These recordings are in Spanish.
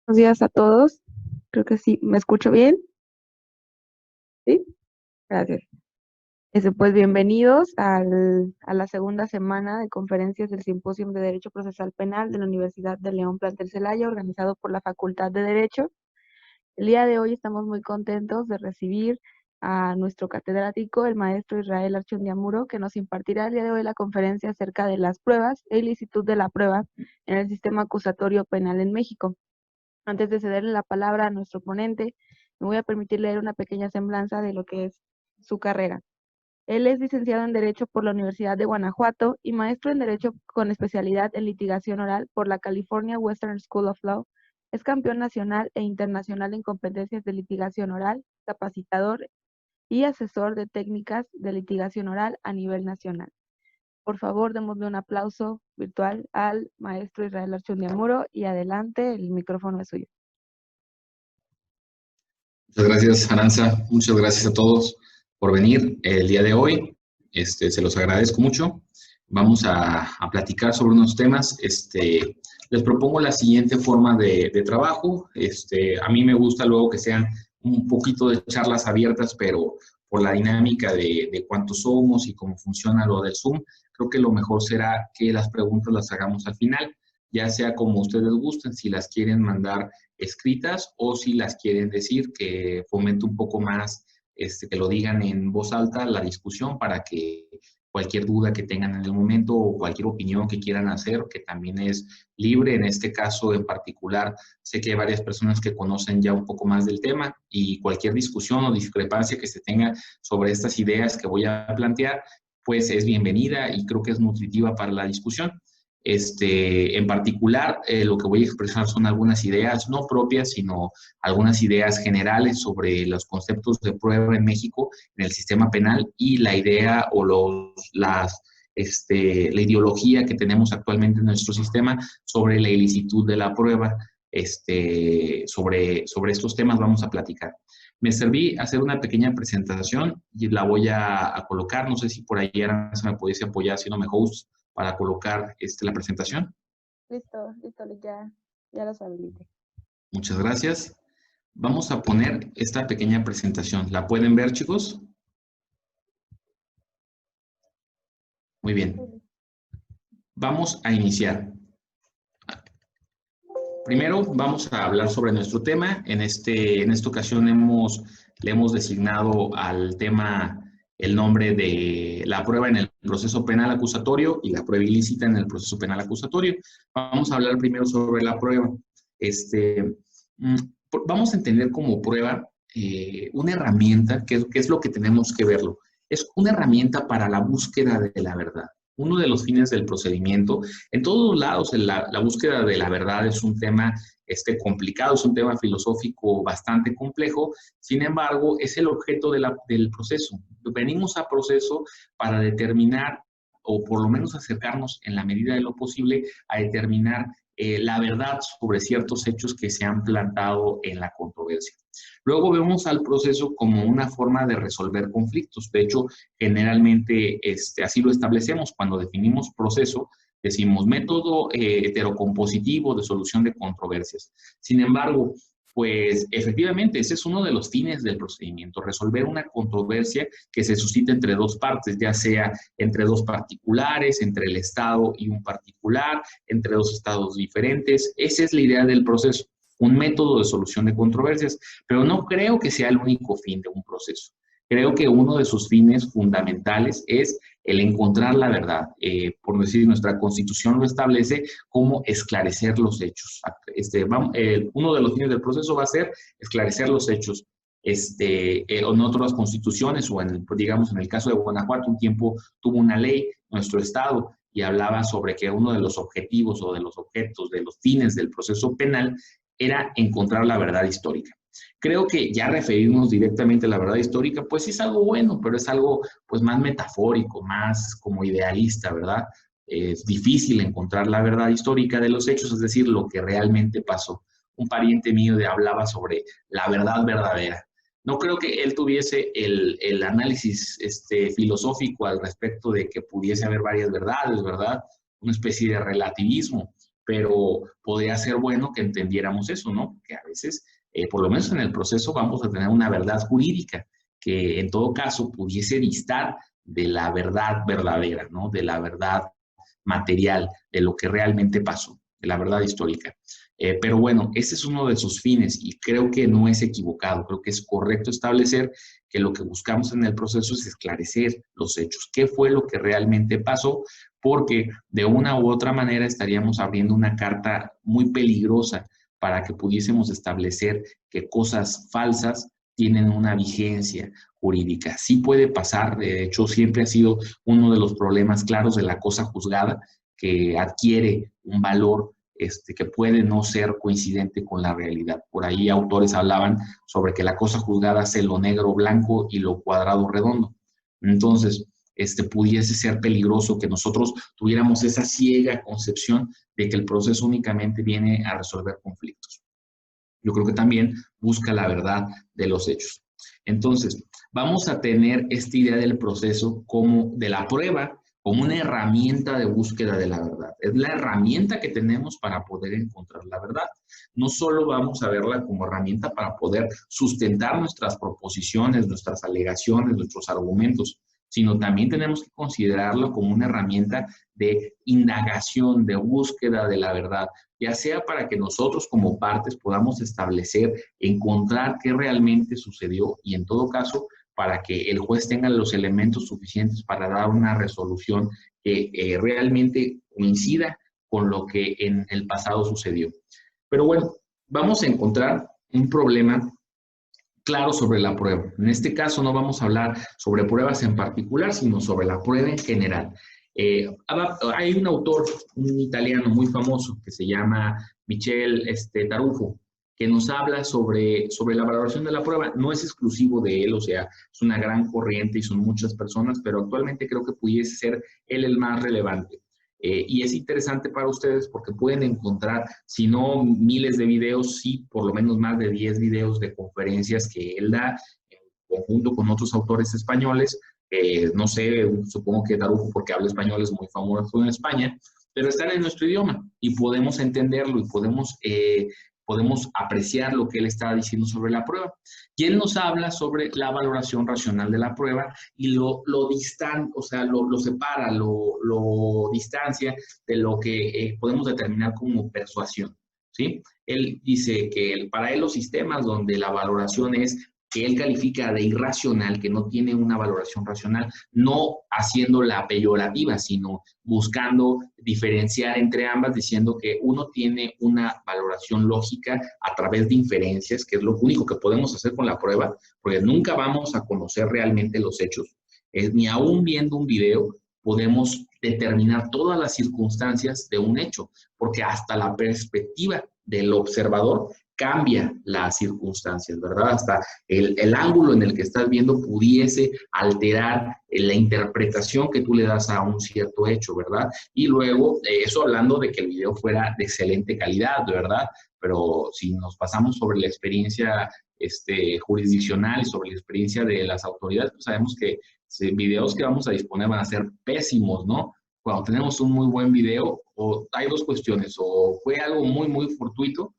Buenos días a todos. Creo que sí, ¿me escucho bien? Sí, gracias. Pues bienvenidos a la segunda semana de conferencias del Simposio de Derecho Procesal Penal de la Universidad de León Plantel Celaya, organizado por la Facultad de Derecho. El día de hoy estamos muy contentos de recibir a nuestro catedrático, el maestro Israel Archundiamuro, que nos impartirá el día de hoy la conferencia acerca de las pruebas e ilicitud de la prueba en el sistema acusatorio penal en México. Antes de cederle la palabra a nuestro ponente, me voy a permitir leer una pequeña semblanza de lo que es su carrera. Él es licenciado en Derecho por la Universidad de Guanajuato y maestro en Derecho con especialidad en litigación oral por la California Western School of Law. Es campeón nacional e internacional en competencias de litigación oral, capacitador y asesor de técnicas de litigación oral a nivel nacional. Por favor, démosle un aplauso virtual al maestro Israel Archundiamuro y adelante, el micrófono es suyo. Muchas gracias, Aranza. Muchas gracias a todos por venir el día de hoy. Se los agradezco mucho. Vamos a platicar sobre unos temas. Les propongo la siguiente forma de trabajo. A mí me gusta luego que sean un poquito de charlas abiertas, pero por la dinámica de cuántos somos y cómo funciona lo del Zoom, creo que lo mejor será que las preguntas las hagamos al final, ya sea como ustedes gusten, si las quieren mandar escritas o si las quieren decir, que fomente un poco más, que lo digan en voz alta la discusión para que cualquier duda que tengan en el momento o cualquier opinión que quieran hacer, que también es libre. En este caso en particular, sé que hay varias personas que conocen ya un poco más del tema y cualquier discusión o discrepancia que se tenga sobre estas ideas que voy a plantear, pues es bienvenida y creo que es nutritiva para la discusión. En particular, lo que voy a expresar son algunas ideas no propias, sino algunas ideas generales sobre los conceptos de prueba en México, en el sistema penal, y la idea o la ideología que tenemos actualmente en nuestro sistema sobre la ilicitud de la prueba. Sobre estos temas vamos a platicar. Me serví hacer una pequeña presentación y la voy a colocar. No sé si por ahí Aranza se me pudiese apoyar haciéndome host para colocar la presentación. Listo, ya los habilité. Muchas gracias. Vamos a poner esta pequeña presentación. ¿La pueden ver, chicos? Muy bien. Vamos a iniciar. Primero vamos a hablar sobre nuestro tema. En esta ocasión le hemos designado al tema el nombre de la prueba en el proceso penal acusatorio y la prueba ilícita en el proceso penal acusatorio. Vamos a hablar primero sobre la prueba. Vamos a entender como prueba una herramienta, que es lo que tenemos que verlo. Es una herramienta para la búsqueda de la verdad. Uno de los fines del procedimiento, en todos lados la búsqueda de la verdad es un tema complicado, es un tema filosófico bastante complejo. Sin embargo, es el objeto del proceso. Venimos a proceso para determinar, o por lo menos acercarnos en la medida de lo posible, a determinar la verdad sobre ciertos hechos que se han plantado en la controversia. Luego vemos al proceso como una forma de resolver conflictos. De hecho, generalmente así lo establecemos cuando definimos proceso. Decimos método heterocompositivo de solución de controversias. Sin embargo, pues efectivamente ese es uno de los fines del procedimiento, resolver una controversia que se suscita entre dos partes, ya sea entre dos particulares, entre el Estado y un particular, entre dos estados diferentes. Esa es la idea del proceso, un método de solución de controversias, pero no creo que sea el único fin de un proceso. Creo que uno de sus fines fundamentales es el encontrar la verdad. Por decir, nuestra Constitución lo establece como esclarecer los hechos. Uno de los fines del proceso va a ser esclarecer los hechos. En otras constituciones, o digamos en el caso de Guanajuato, un tiempo tuvo una ley, nuestro estado, y hablaba sobre que uno de los objetivos o de los objetos, de los fines del proceso penal era encontrar la verdad histórica. Creo que ya referirnos directamente a la verdad histórica, pues sí es algo bueno, pero es algo pues más metafórico, más como idealista, ¿verdad? Es difícil encontrar la verdad histórica de los hechos, es decir, lo que realmente pasó. Un pariente mío hablaba sobre la verdad verdadera. No creo que él tuviese el análisis filosófico al respecto de que pudiese haber varias verdades, ¿verdad? Una especie de relativismo. pero podría ser bueno que entendiéramos eso, ¿no? Que a veces, por lo menos en el proceso, vamos a tener una verdad jurídica que en todo caso pudiese distar de la verdad verdadera, ¿no? De la verdad material, de lo que realmente pasó, de la verdad histórica. Pero bueno, ese es uno de sus fines y creo que no es equivocado, creo que es correcto establecer que lo que buscamos en el proceso es esclarecer los hechos, qué fue lo que realmente pasó, porque de una u otra manera estaríamos abriendo una carta muy peligrosa para que pudiésemos establecer que cosas falsas tienen una vigencia jurídica. Sí puede pasar, de hecho siempre ha sido uno de los problemas claros de la cosa juzgada, que adquiere un valor que puede no ser coincidente con la realidad. Por ahí autores hablaban sobre que la cosa juzgada hace lo negro blanco y lo cuadrado redondo. Entonces, pudiese ser peligroso que nosotros tuviéramos esa ciega concepción de que el proceso únicamente viene a resolver conflictos. Yo creo que también busca la verdad de los hechos. Entonces, vamos a tener esta idea del proceso como de la prueba, como una herramienta de búsqueda de la verdad. Es la herramienta que tenemos para poder encontrar la verdad. No solo vamos a verla como herramienta para poder sustentar nuestras proposiciones, nuestras alegaciones, nuestros argumentos, sino también tenemos que considerarlo como una herramienta de indagación, de búsqueda de la verdad, ya sea para que nosotros como partes podamos establecer, encontrar qué realmente sucedió y en todo caso para que el juez tenga los elementos suficientes para dar una resolución que realmente coincida con lo que en el pasado sucedió. Pero bueno, vamos a encontrar un problema claro sobre la prueba. En este caso no vamos a hablar sobre pruebas en particular, sino sobre la prueba en general. Hay un autor, un italiano muy famoso que se llama Michel Tarufo, que nos habla sobre la valoración de la prueba. No es exclusivo de él, o sea, es una gran corriente y son muchas personas, pero actualmente creo que pudiese ser él el más relevante. Y es interesante para ustedes porque pueden encontrar, si no miles de videos, sí por lo menos más de 10 videos de conferencias que él da en conjunto con otros autores españoles. No sé, supongo que Tarufo, porque habla español, es muy famoso en España, pero están en nuestro idioma y podemos entenderlo y podemos apreciar lo que él está diciendo sobre la prueba. Y él nos habla sobre la valoración racional de la prueba y lo separa, lo distancia de lo que podemos determinar como persuasión, ¿sí? Él dice que para él los sistemas donde la valoración es que él califica de irracional, que no tiene una valoración racional, no haciéndola peyorativa, sino buscando diferenciar entre ambas, diciendo que uno tiene una valoración lógica a través de inferencias, que es lo único que podemos hacer con la prueba, porque nunca vamos a conocer realmente los hechos. Ni aún viendo un video podemos determinar todas las circunstancias de un hecho, porque hasta la perspectiva del observador cambia las circunstancias, ¿verdad? Hasta el ángulo en el que estás viendo pudiese alterar la interpretación que tú le das a un cierto hecho, ¿verdad? Y luego, eso hablando de que el video fuera de excelente calidad, ¿verdad? Pero si nos pasamos sobre la experiencia jurisdiccional y sobre la experiencia de las autoridades, pues sabemos que videos que vamos a disponer van a ser pésimos, ¿no? Cuando tenemos un muy buen video, hay dos cuestiones, o fue algo muy, muy fortuito,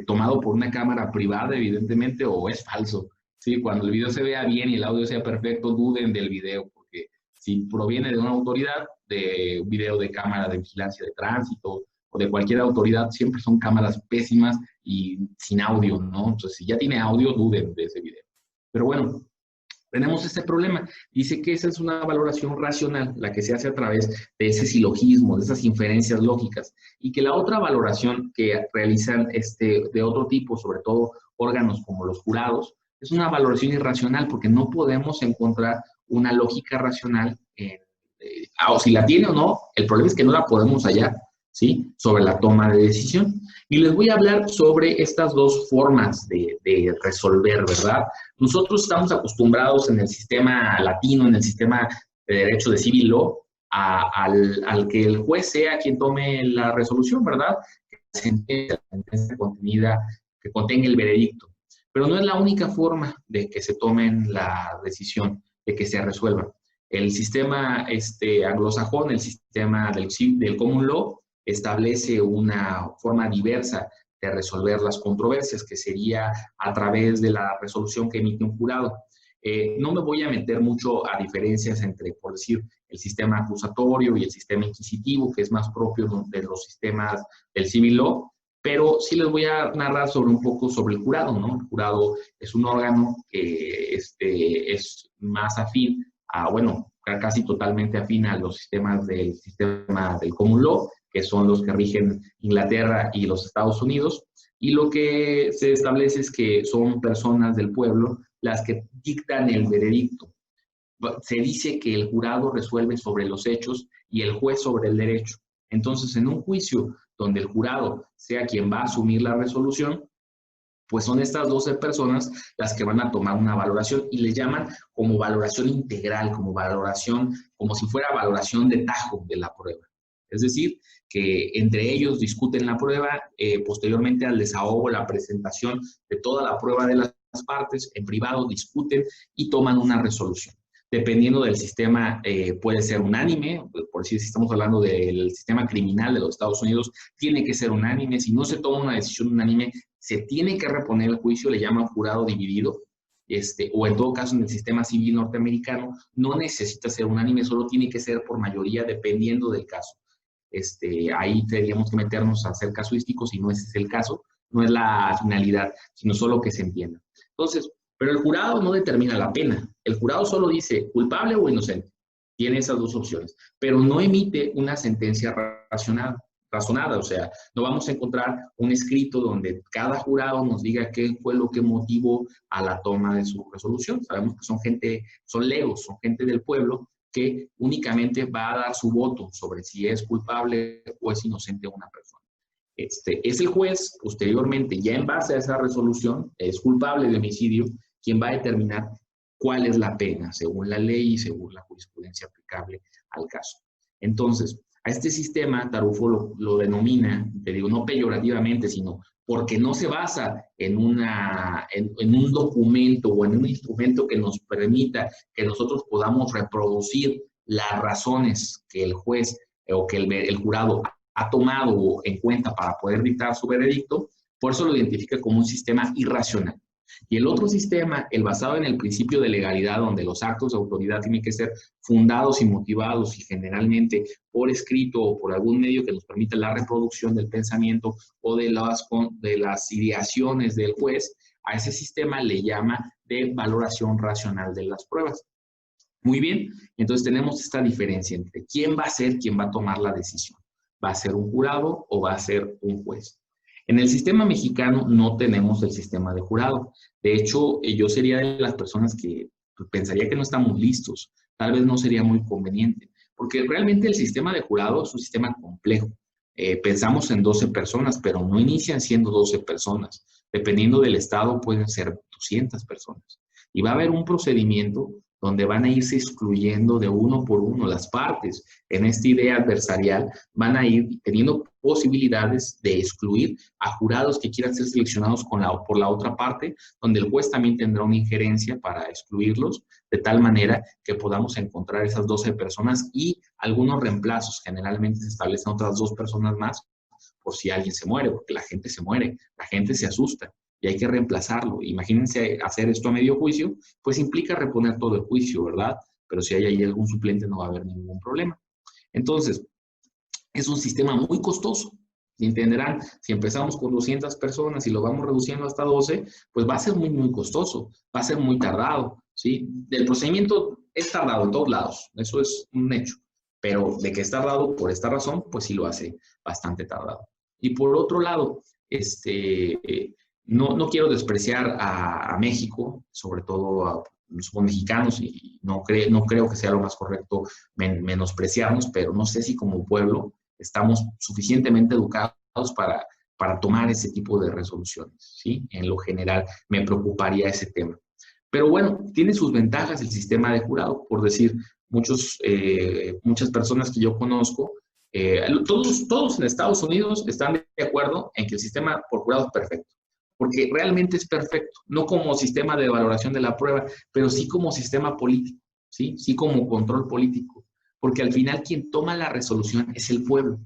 tomado por una cámara privada, evidentemente, o es falso. ¿Sí? Cuando el video se vea bien y el audio sea perfecto, duden del video, porque si proviene de una autoridad, de un video de cámara de vigilancia de tránsito o de cualquier autoridad, siempre son cámaras pésimas y sin audio, ¿no? Entonces, si ya tiene audio, duden de ese video. Pero bueno, tenemos este problema. Dice que esa es una valoración racional, la que se hace a través de ese silogismo, de esas inferencias lógicas, y que la otra valoración que realizan de otro tipo, sobre todo órganos como los jurados, es una valoración irracional, porque no podemos encontrar una lógica racional, o si la tiene o no, el problema es que no la podemos hallar, ¿sí? Sobre la toma de decisión. Y les voy a hablar sobre estas dos formas de resolver, ¿verdad? Nosotros estamos acostumbrados en el sistema latino, en el sistema de derecho de civil law, al que el juez sea quien tome la resolución, ¿verdad? La sentencia contenida, que contenga el veredicto. Pero no es la única forma de que se tomen la decisión, de que se resuelva. El sistema anglosajón, el sistema del common law, establece una forma diversa de resolver las controversias, que sería a través de la resolución que emite un jurado. No me voy a meter mucho a diferencias entre, por decir, el sistema acusatorio y el sistema inquisitivo, que es más propio de los sistemas del civil law, pero sí les voy a narrar sobre un poco sobre el jurado, ¿no? El jurado es un órgano que es más afín a, bueno, casi totalmente afín a los sistemas del sistema del common law, que son los que rigen Inglaterra y los Estados Unidos, y lo que se establece es que son personas del pueblo las que dictan el veredicto. Se dice que el jurado resuelve sobre los hechos y el juez sobre el derecho. Entonces, en un juicio donde el jurado sea quien va a asumir la resolución, pues son estas 12 personas las que van a tomar una valoración y le llaman como valoración integral, como valoración, como si fuera valoración de tajo de la prueba. Es decir, que entre ellos discuten la prueba, posteriormente al desahogo, la presentación de toda la prueba de las partes, en privado discuten y toman una resolución. Dependiendo del sistema, puede ser unánime, por decir, si estamos hablando del sistema criminal de los Estados Unidos, tiene que ser unánime. Si no se toma una decisión unánime, se tiene que reponer el juicio, le llaman jurado dividido, o en todo caso en el sistema civil norteamericano, no necesita ser unánime, solo tiene que ser por mayoría dependiendo del caso. Ahí tendríamos que meternos a ser casuísticos y no ese es el caso, no es la finalidad, sino solo que se entienda. Entonces, pero el jurado no determina la pena, el jurado solo dice culpable o inocente, tiene esas dos opciones, pero no emite una sentencia razonada, o sea, no vamos a encontrar un escrito donde cada jurado nos diga qué fue lo que motivó a la toma de su resolución. Sabemos que son gente, son legos, son gente del pueblo que únicamente va a dar su voto sobre si es culpable o es inocente una persona. Es el juez, posteriormente, ya en base a esa resolución, es culpable de homicidio, quien va a determinar cuál es la pena, según la ley y según la jurisprudencia aplicable al caso. Entonces, a este sistema, Tarufo lo denomina, te digo, no peyorativamente, sino porque no se basa en un documento o en un instrumento que nos permita que nosotros podamos reproducir las razones que el juez o que el jurado ha tomado en cuenta para poder dictar su veredicto, por eso lo identifica como un sistema irracional. Y el otro sistema, el basado en el principio de legalidad, donde los actos de autoridad tienen que ser fundados y motivados y generalmente por escrito o por algún medio que nos permita la reproducción del pensamiento o de las ideaciones del juez, a ese sistema le llama de valoración racional de las pruebas. Muy bien, entonces tenemos esta diferencia entre quién va a ser quien va a tomar la decisión. ¿Va a ser un jurado o va a ser un juez? En el sistema mexicano no tenemos el sistema de jurado. De hecho, yo sería de las personas que pensaría que no estamos listos. Tal vez no sería muy conveniente, porque realmente el sistema de jurado es un sistema complejo. Pensamos en 12 personas, pero no inician siendo 12 personas. Dependiendo del estado, pueden ser 200 personas. Y va a haber un procedimiento donde van a irse excluyendo de uno por uno las partes. En esta idea adversarial van a ir teniendo posibilidades de excluir a jurados que quieran ser seleccionados por la otra parte, donde el juez también tendrá una injerencia para excluirlos, de tal manera que podamos encontrar esas 12 personas y algunos reemplazos. Generalmente se establecen otras 2 personas más por si alguien se muere, porque la gente se muere, la gente se asusta y hay que reemplazarlo. Imagínense hacer esto a medio juicio, pues implica reponer todo el juicio, ¿verdad? Pero si hay ahí algún suplente no va a haber ningún problema. Entonces, es un sistema muy costoso. Y entenderán, si empezamos con 200 personas y lo vamos reduciendo hasta 12, pues va a ser muy, muy costoso, va a ser muy tardado, ¿sí? El procedimiento es tardado en todos lados, eso es un hecho. Pero de que es tardado por esta razón, pues sí lo hace bastante tardado. Y por otro lado, no quiero despreciar a México, sobre todo somos mexicanos y no creo que sea lo más correcto menospreciarnos, pero no sé si como pueblo estamos suficientemente educados para tomar ese tipo de resoluciones, ¿sí? En lo general me preocuparía ese tema. Pero bueno, tiene sus ventajas el sistema de jurado, por decir, muchas personas que yo conozco, todos en Estados Unidos están de acuerdo en que el sistema por jurado es perfecto, porque realmente es perfecto, no como sistema de valoración de la prueba, pero sí como sistema político, ¿sí? Sí como control político, porque al final quien toma la resolución es el pueblo.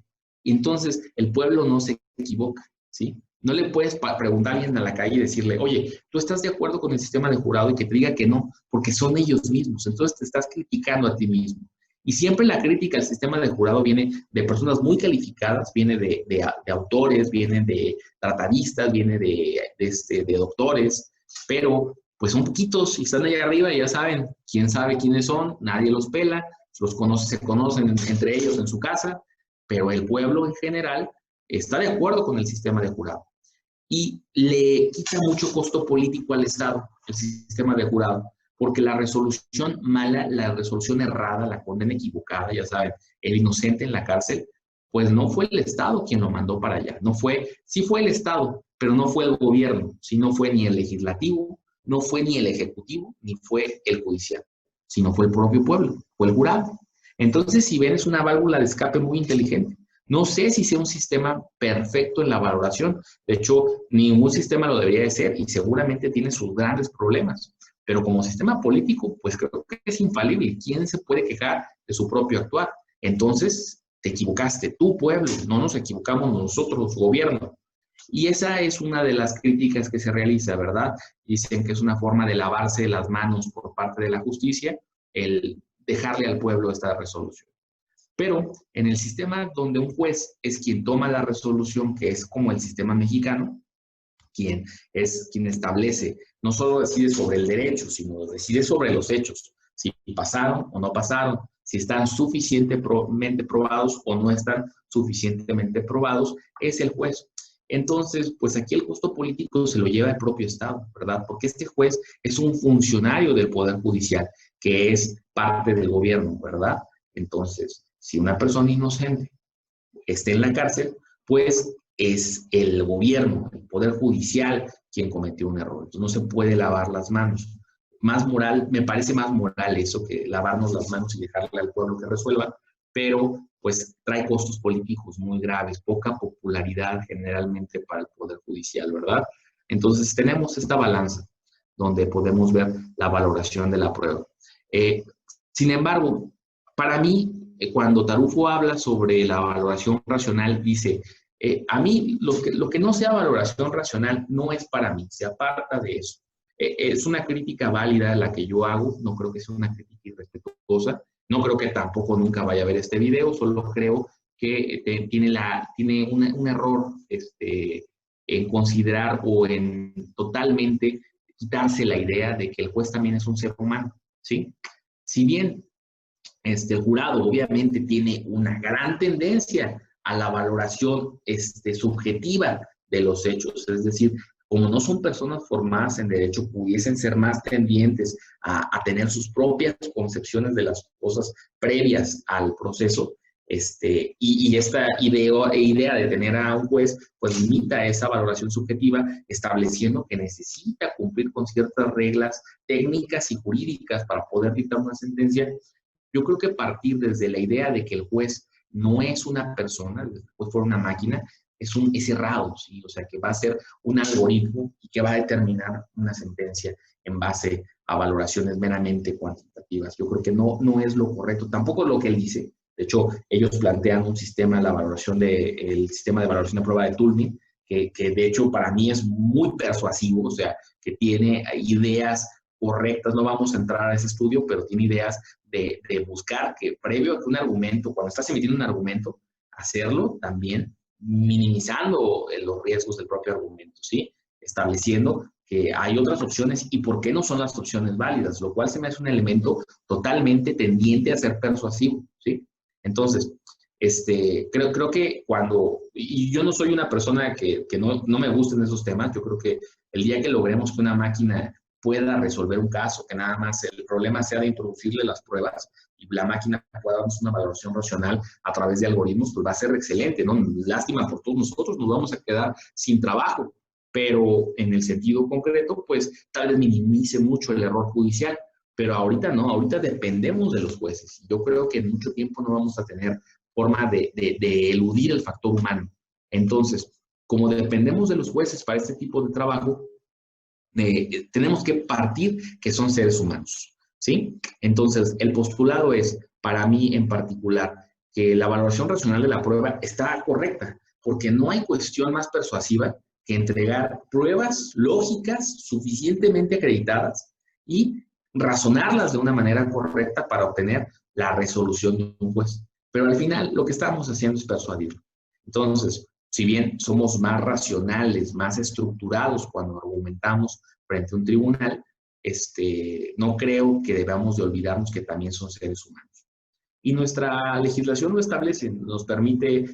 Y entonces el pueblo no se equivoca, ¿sí? No le puedes preguntar a alguien a la calle y decirle, oye, ¿tú estás de acuerdo con el sistema de jurado? Y que te diga que no, porque son ellos mismos. Entonces te estás criticando a ti mismo. Y siempre la crítica al sistema de jurado viene de personas muy calificadas, viene de autores, viene de tratadistas, viene de doctores, pero pues son poquitos y están allá arriba y ya saben, quién sabe quiénes son, nadie los pela, los conoce, se conocen entre ellos en su casa, pero el pueblo en general está de acuerdo con el sistema de jurado y le quita mucho costo político al Estado, el sistema de jurado, porque la resolución mala, la resolución errada, la condena equivocada, ya saben, el inocente en la cárcel, pues no fue el Estado quien lo mandó para allá, no fue, sí fue el Estado, pero no fue el gobierno, sino fue ni el legislativo, no fue ni el ejecutivo, ni fue el judicial, sino fue el propio pueblo, fue el jurado. Entonces, si ven, es una válvula de escape muy inteligente. No sé si sea un sistema perfecto en la valoración. De hecho, ningún sistema lo debería de ser y seguramente tiene sus grandes problemas. Pero como sistema político, pues creo que es infalible. ¿Quién se puede quejar de su propio actuar? Entonces, te equivocaste, tú pueblo, no nos equivocamos nosotros, gobierno. Y esa es una de las críticas que se realiza, ¿verdad? Dicen que es una forma de lavarse las manos por parte de la justicia, el dejarle al pueblo esta resolución. Pero en el sistema donde un juez es quien toma la resolución, que es como el sistema mexicano, quien establece, no solo decide sobre el derecho, sino decide sobre los hechos, si pasaron o no pasaron, si están suficientemente probados o no están suficientemente probados, es el juez. Entonces, pues aquí el costo político se lo lleva el propio Estado, ¿verdad? Porque este juez es un funcionario del Poder Judicial, que es parte del gobierno, ¿verdad? Entonces, si una persona inocente esté en la cárcel, pues es el gobierno, el Poder Judicial, quien cometió un error. Entonces no se puede lavar las manos. Más moral, me parece más moral eso que lavarnos las manos y dejarle al pueblo que resuelva, pero pues trae costos políticos muy graves, poca popularidad generalmente para el Poder Judicial, ¿verdad? Entonces tenemos esta balanza donde podemos ver la valoración de la prueba. Sin embargo, para mí, cuando Tarufo habla sobre la valoración racional, dice, a mí lo que no sea valoración racional no es para mí, se aparta de eso. Es una crítica válida la que yo hago, no creo que sea una crítica irrespetuosa, no creo que tampoco nunca vaya a ver este video, solo creo que tiene un error en considerar o en totalmente quitarse la idea de que el juez también es un ser humano, ¿sí? Si bien el jurado obviamente tiene una gran tendencia a la valoración subjetiva de los hechos, es decir, como no son personas formadas en derecho, pudiesen ser más tendientes a tener sus propias concepciones de las cosas previas al proceso, y esta idea de tener a un juez, pues limita esa valoración subjetiva, estableciendo que necesita cumplir con ciertas reglas técnicas y jurídicas para poder dictar una sentencia. Yo creo que partir desde la idea de que el juez no es una persona, el juez fuera una máquina, es errado, ¿sí? O sea, que va a ser un algoritmo y que va a determinar una sentencia en base a valoraciones meramente cuantitativas. Yo creo que no es lo correcto, tampoco lo que él dice. De hecho, ellos plantean un sistema, el sistema de valoración de prueba de Turing, que de hecho para mí es muy persuasivo, o sea, que tiene ideas correctas, no vamos a entrar a ese estudio, pero tiene ideas de buscar que previo a que un argumento, cuando estás emitiendo un argumento, hacerlo también minimizando los riesgos del propio argumento, ¿sí? Estableciendo que hay otras opciones y por qué no son las opciones válidas, lo cual se me hace un elemento totalmente tendiente a ser persuasivo, ¿sí? Entonces, creo que y yo no soy una persona que no me gusten esos temas, yo creo que el día que logremos que una máquina pueda resolver un caso, que nada más el problema sea de introducirle las pruebas y la máquina pueda darnos una valoración racional a través de algoritmos, pues va a ser excelente, ¿no? Lástima por todos nosotros, nos vamos a quedar sin trabajo, pero en el sentido concreto, pues tal vez minimice mucho el error judicial, pero ahorita no, ahorita dependemos de los jueces. Yo creo que en mucho tiempo no vamos a tener forma de eludir el factor humano. Entonces, como dependemos de los jueces para este tipo de trabajo, tenemos que partir que son seres humanos, ¿sí? Entonces, el postulado es, para mí en particular, que la valoración racional de la prueba está correcta, porque no hay cuestión más persuasiva que entregar pruebas lógicas suficientemente acreditadas y razonarlas de una manera correcta para obtener la resolución de un juez. Pero al final lo que estamos haciendo es persuadir. Entonces, si bien somos más racionales, más estructurados cuando argumentamos frente a un tribunal, no creo que debamos de olvidarnos que también son seres humanos. Y nuestra legislación lo establece, nos permite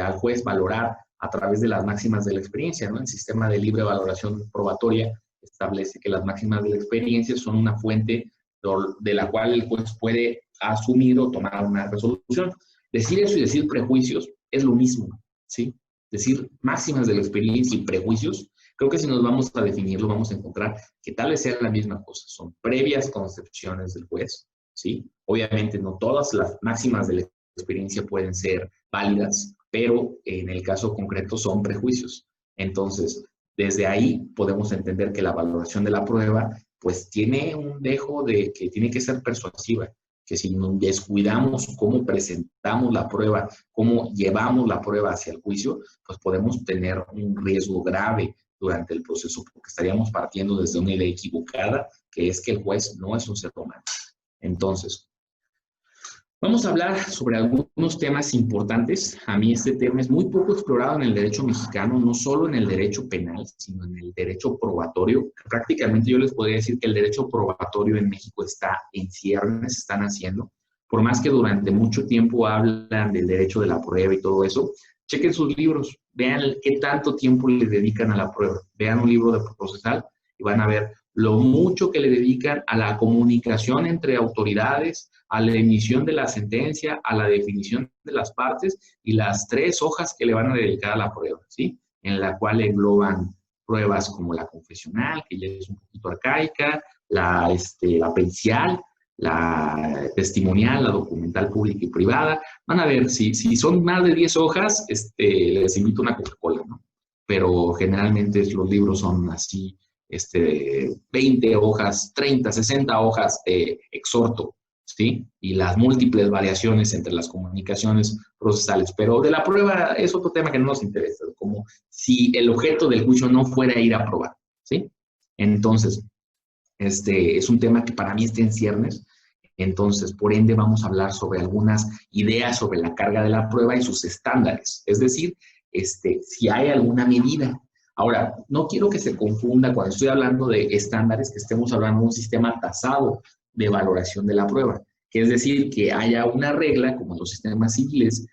al juez valorar a través de las máximas de la experiencia, ¿no? El sistema de libre valoración probatoria establece que las máximas de la experiencia son una fuente de la cual el juez puede asumir o tomar una resolución. Decir eso y decir prejuicios es lo mismo, ¿sí? Decir máximas de la experiencia y prejuicios, creo que si nos vamos a definirlo, vamos a encontrar que tal vez sea la misma cosa. Son previas concepciones del juez, ¿sí? Obviamente no todas las máximas de la experiencia pueden ser válidas, pero en el caso concreto son prejuicios. Entonces, desde ahí podemos entender que la valoración de la prueba pues tiene un dejo de que tiene que ser persuasiva, que si nos descuidamos cómo presentamos la prueba, cómo llevamos la prueba hacia el juicio, pues podemos tener un riesgo grave durante el proceso, porque estaríamos partiendo desde una idea equivocada, que es que el juez no es un ser humano. Entonces, vamos a hablar sobre algunos temas importantes. A mí este tema es muy poco explorado en el derecho mexicano, no solo en el derecho penal, sino en el derecho probatorio. Prácticamente yo les podría decir que el derecho probatorio en México está en ciernes, está naciendo. Por más que durante mucho tiempo hablan del derecho de la prueba y todo eso, chequen sus libros, vean qué tanto tiempo le dedican a la prueba. Vean un libro de procesal y van a ver lo mucho que le dedican a la comunicación entre autoridades, a la emisión de la sentencia, a la definición de las partes y las 3 hojas que le van a dedicar a la prueba, ¿sí? En la cual engloban pruebas como la confesional, que ya es un poquito arcaica, la pericial, la testimonial, la documental pública y privada. Van a ver, si son más de 10 hojas, les invito a una Coca-Cola, ¿no? Pero generalmente los libros son así, 20 hojas, 30, 60 hojas de exhorto, ¿sí? Y las múltiples variaciones entre las comunicaciones procesales. Pero de la prueba es otro tema que no nos interesa, como si el objeto del juicio no fuera ir a probar, ¿sí? Entonces, es un tema que para mí está en ciernes. Entonces, por ende, vamos a hablar sobre algunas ideas sobre la carga de la prueba y sus estándares. Es decir, si hay alguna medida. Ahora, no quiero que se confunda cuando estoy hablando de estándares, que estemos hablando de un sistema tasado de valoración de la prueba, que es decir, que haya una regla, como en los sistemas civiles,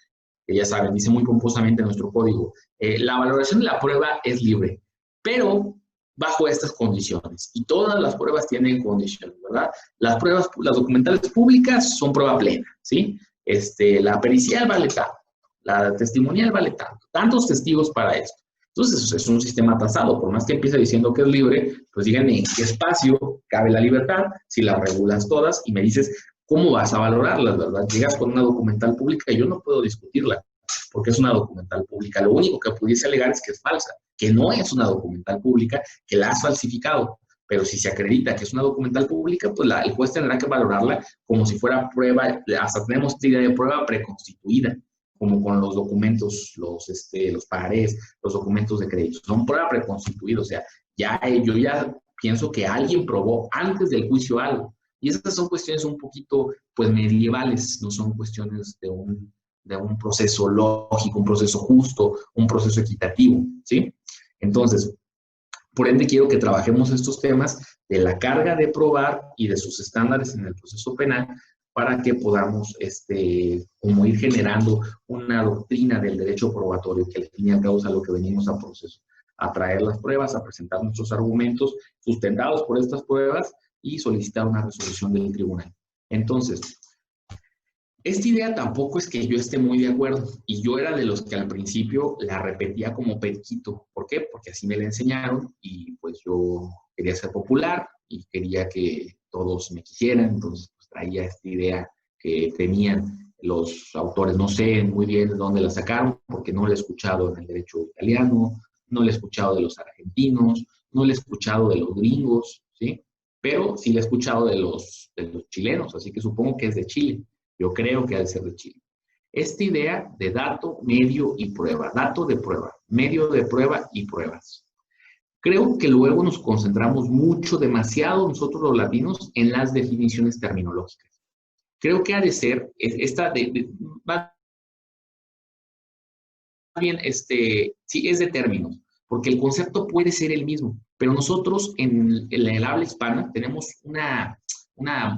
que ya saben, dice muy pomposamente nuestro código, la valoración de la prueba es libre, pero bajo estas condiciones. Y todas las pruebas tienen condiciones, ¿verdad? Las pruebas, las documentales públicas son prueba plena, ¿sí? La pericial vale tanto, la testimonial vale tanto, tantos testigos para esto. Entonces, es un sistema tasado. Por más que empiece diciendo que es libre, pues díganme en qué espacio cabe la libertad, si las regulas todas y me dices cómo vas a valorarlas, ¿verdad? Llegas con una documental pública y yo no puedo discutirla porque es una documental pública. Lo único que pudiese alegar es que es falsa, que no es una documental pública, que la has falsificado. Pero si se acredita que es una documental pública, pues el juez tendrá que valorarla como si fuera prueba, hasta tenemos idea de prueba preconstituida, como con los documentos, los pagarés, los documentos de crédito. Son prueba preconstituida, o sea, yo ya pienso que alguien probó antes del juicio algo. Y esas son cuestiones un poquito, pues, medievales, no son cuestiones de un proceso lógico, un proceso justo, un proceso equitativo, ¿sí? Entonces, por ende, quiero que trabajemos estos temas de la carga de probar y de sus estándares en el proceso penal para que podamos como ir generando una doctrina del derecho probatorio que al fin y al cabo es a lo que venimos a proceso, a traer las pruebas, a presentar nuestros argumentos sustentados por estas pruebas y solicitar una resolución del tribunal. Entonces, esta idea tampoco es que yo esté muy de acuerdo, y yo era de los que al principio la repetía como periquito. ¿Por qué? Porque así me la enseñaron y pues yo quería ser popular y quería que todos me quisieran, entonces pues, traía esta idea que tenían los autores. No sé muy bien de dónde la sacaron, porque no la he escuchado en el derecho italiano, no la he escuchado de los argentinos, no la he escuchado de los gringos, ¿sí? Pero sí la he escuchado de los chilenos, así que supongo que es de Chile. Yo creo que ha de ser de Chile. Esta idea de dato, medio y prueba. Dato de prueba, medio de prueba y pruebas. Creo que luego nos concentramos mucho, demasiado nosotros los latinos, en las definiciones terminológicas. Creo que ha de ser, va bien, sí, es de términos, porque el concepto puede ser el mismo, pero nosotros en el habla hispana tenemos una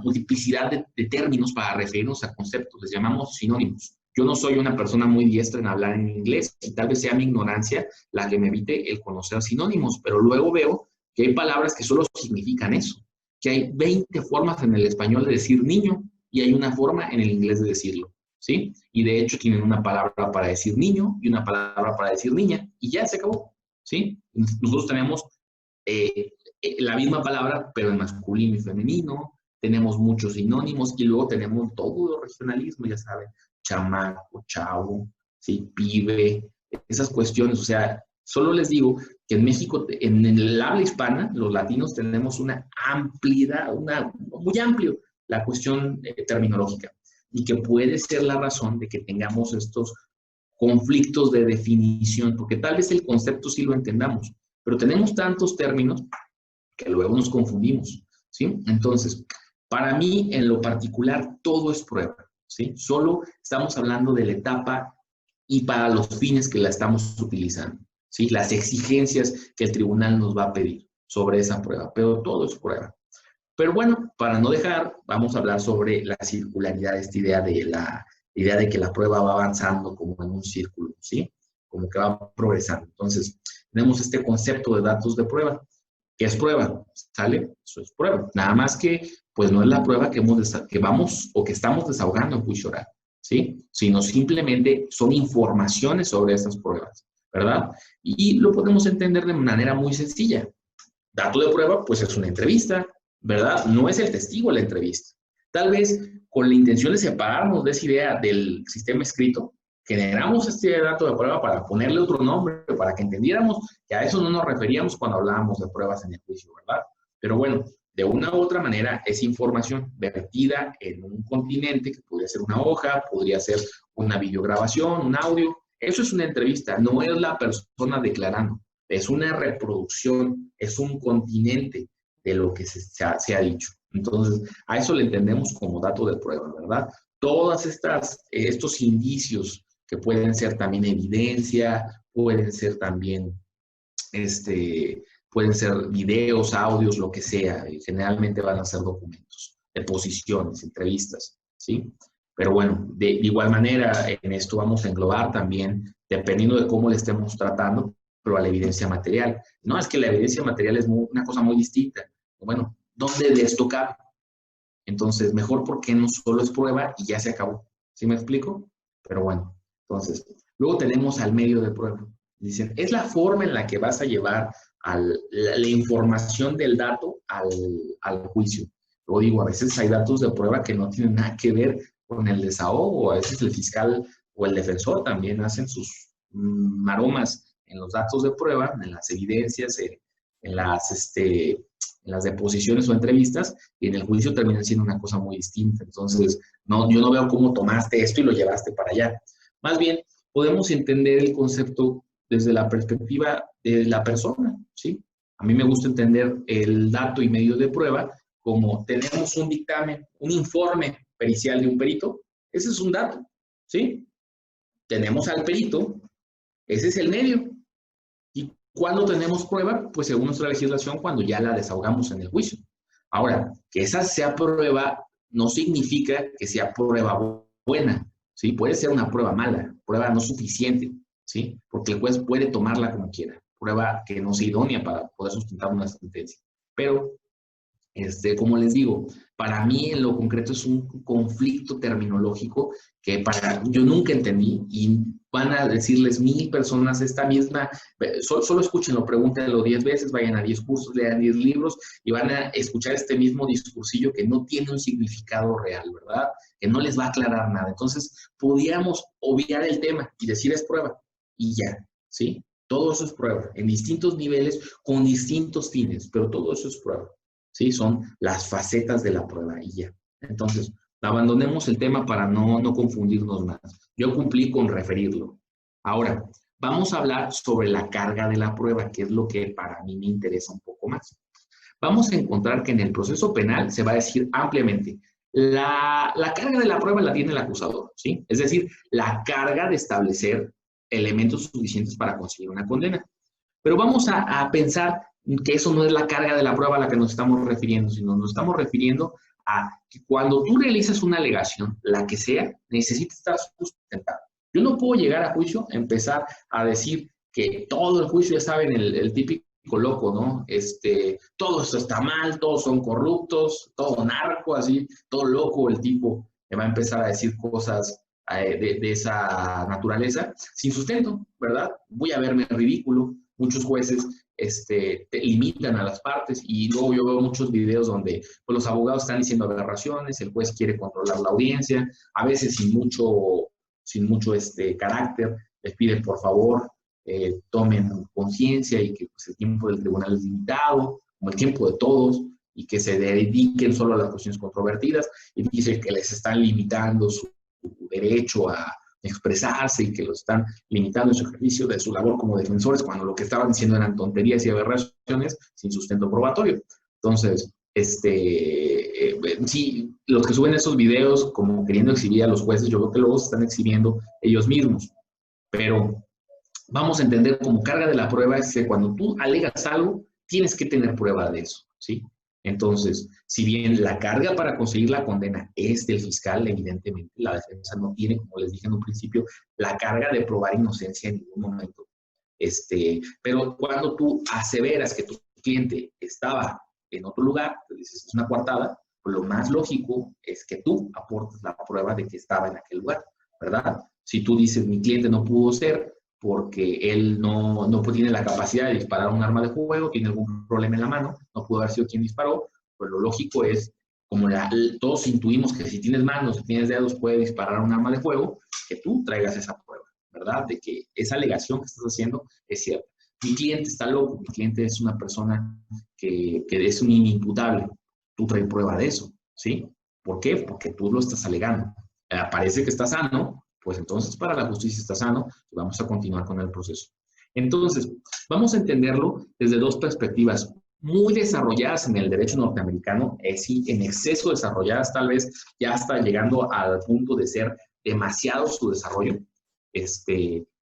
multiplicidad de términos para referirnos a conceptos, les llamamos sinónimos. Yo no soy una persona muy diestra en hablar en inglés y tal vez sea mi ignorancia la que me evite el conocer sinónimos, pero luego veo que hay palabras que solo significan eso, que hay 20 formas en el español de decir niño y hay una forma en el inglés de decirlo, ¿sí? Y de hecho tienen una palabra para decir niño y una palabra para decir niña y ya se acabó, ¿sí? Nosotros tenemos la misma palabra, pero en masculino y femenino, tenemos muchos sinónimos y luego tenemos todo el regionalismo, ya saben, chamaco, chavo, ¿sí? Pibe, esas cuestiones. O sea, solo les digo que en México, en el habla hispana, los latinos tenemos una ampliedad, muy amplio la cuestión terminológica y que puede ser la razón de que tengamos estos conflictos de definición, porque tal vez el concepto sí lo entendamos, pero tenemos tantos términos que luego nos confundimos, ¿sí? Entonces, para mí, en lo particular, todo es prueba, ¿sí? Solo estamos hablando de la etapa y para los fines que la estamos utilizando, ¿sí? Las exigencias que el tribunal nos va a pedir sobre esa prueba, pero todo es prueba. Pero bueno, para no dejar, vamos a hablar sobre la circularidad, esta idea de que la prueba va avanzando como en un círculo, ¿sí? Como que va progresando. Entonces, tenemos este concepto de datos de prueba. ¿Qué es prueba? ¿Sale? Eso es prueba. Nada más que, pues no es la prueba que vamos o que estamos desahogando en juicio oral, ¿sí? Sino simplemente son informaciones sobre esas pruebas, ¿verdad? Y lo podemos entender de manera muy sencilla. Dato de prueba, pues es una entrevista, ¿verdad? No es el testigo la entrevista. Tal vez con la intención de separarnos de esa idea del sistema escrito, generamos este dato de prueba para ponerle otro nombre, para que entendiéramos que a eso no nos referíamos cuando hablábamos de pruebas en el juicio, ¿verdad? Pero bueno, de una u otra manera es información vertida en un continente que podría ser una hoja, podría ser una videograbación, un audio. Eso es una entrevista, no es la persona declarando. Es una reproducción, es un continente de lo que se ha dicho. Entonces, a eso le entendemos como dato de prueba, ¿verdad? Todas estos indicios que pueden ser también evidencia, pueden ser también, pueden ser videos, audios, lo que sea. Y generalmente van a ser documentos, deposiciones, entrevistas, ¿sí? Pero bueno, de igual manera, en esto vamos a englobar también, dependiendo de cómo le estemos tratando, pero a la evidencia material. No, es que la evidencia material es una cosa muy distinta. Bueno, ¿dónde de esto cabe? Entonces, mejor porque no solo es prueba y ya se acabó. ¿Sí me explico? Pero bueno, entonces, luego tenemos al medio de prueba. Dicen, es la forma en la que vas a llevar la información del dato al juicio. Luego digo, a veces hay datos de prueba que no tienen nada que ver con el desahogo, a veces el fiscal o el defensor también hacen sus maromas en los datos de prueba, en las evidencias, en las deposiciones o entrevistas, y en el juicio terminan siendo una cosa muy distinta. Entonces, no, yo no veo cómo tomaste esto y lo llevaste para allá. Más bien, podemos entender el concepto desde la perspectiva de la persona, ¿sí? A mí me gusta entender el dato y medio de prueba como tenemos un dictamen, un informe pericial de un perito, ese es un dato, ¿sí? Tenemos al perito, ese es el medio. ¿Y cuándo tenemos prueba? Pues según nuestra legislación, cuando ya la desahogamos en el juicio. Ahora, que esa sea prueba no significa que sea prueba buena, ¿sí? Puede ser una prueba mala, prueba no suficiente, ¿sí? Porque el juez puede tomarla como quiera, prueba que no sea idónea para poder sustentar una sentencia. Pero como les digo, para mí en lo concreto es un conflicto terminológico que yo nunca entendí y van a decirles 1000 personas esta misma, solo escúchenlo, pregúntenlo 10 veces, vayan a 10 cursos, lean 10 libros y van a escuchar este mismo discursillo que no tiene un significado real, ¿verdad? Que no les va a aclarar nada. Entonces, podríamos obviar el tema y decir es prueba y ya, ¿sí? Todo eso es prueba, en distintos niveles, con distintos fines, pero todo eso es prueba. ¿Sí? Son las facetas de la prueba y ya. Entonces, Abandonemos el tema para no confundirnos más. Yo cumplí con referirlo. Ahora, vamos a hablar sobre la carga de la prueba, que es lo que para mí me interesa un poco más. Vamos a encontrar que en el proceso penal se va a decir ampliamente, la carga de la prueba la tiene el acusador, ¿sí? Es decir, la carga de establecer elementos suficientes para conseguir una condena. Pero vamos a pensar que eso no es la carga de la prueba a la que nos estamos refiriendo, sino nos estamos refiriendo a que cuando tú realizas una alegación, la que sea, necesita estar sustentada. Yo no puedo llegar a juicio, empezar a decir que todo el juicio, ya saben, el típico loco, ¿no? Todo esto está mal, todos son corruptos, todo narco, así, todo loco el tipo que va a empezar a decir cosas de esa naturaleza, sin sustento, ¿verdad? Voy a verme ridículo. Muchos jueces te limitan a las partes y luego yo veo muchos videos donde pues, los abogados están diciendo aberraciones, el juez quiere controlar la audiencia, a veces sin mucho carácter, les piden por favor tomen conciencia y que pues, el tiempo del tribunal es limitado, como el tiempo de todos, y que se dediquen solo a las cuestiones controvertidas, y dice que les están limitando su derecho a expresarse y que lo están limitando en su ejercicio de su labor como defensores, cuando lo que estaban diciendo eran tonterías y aberraciones sin sustento probatorio. Entonces, sí, los que suben esos videos como queriendo exhibir a los jueces, yo creo que luego se están exhibiendo ellos mismos, pero vamos a entender como carga de la prueba es que cuando tú alegas algo, tienes que tener prueba de eso, ¿sí? Entonces, si bien la carga para conseguir la condena es del fiscal, evidentemente la defensa no tiene, como les dije en un principio, la carga de probar inocencia en ningún momento. Pero cuando tú aseveras que tu cliente estaba en otro lugar, pues dices, es una coartada, pues lo más lógico es que tú aportes la prueba de que estaba en aquel lugar, ¿verdad? Si tú dices, mi cliente no pudo ser porque él no tiene la capacidad de disparar un arma de fuego, tiene algún problema en la mano, no pudo haber sido quien disparó, pues lo lógico es, como todos intuimos que si tienes manos, si tienes dedos, puede disparar un arma de fuego, que tú traigas esa prueba, ¿verdad? De que esa alegación que estás haciendo es cierta. Mi cliente está loco, mi cliente es una persona que es un inimputable, tú traes prueba de eso, ¿sí? ¿Por qué? Porque tú lo estás alegando. Parece que está sano, pues entonces para la justicia está sano y vamos a continuar con el proceso. Entonces, vamos a entenderlo desde dos perspectivas muy desarrolladas en el derecho norteamericano, sí, en exceso desarrolladas, tal vez ya hasta llegando al punto de ser demasiado su desarrollo,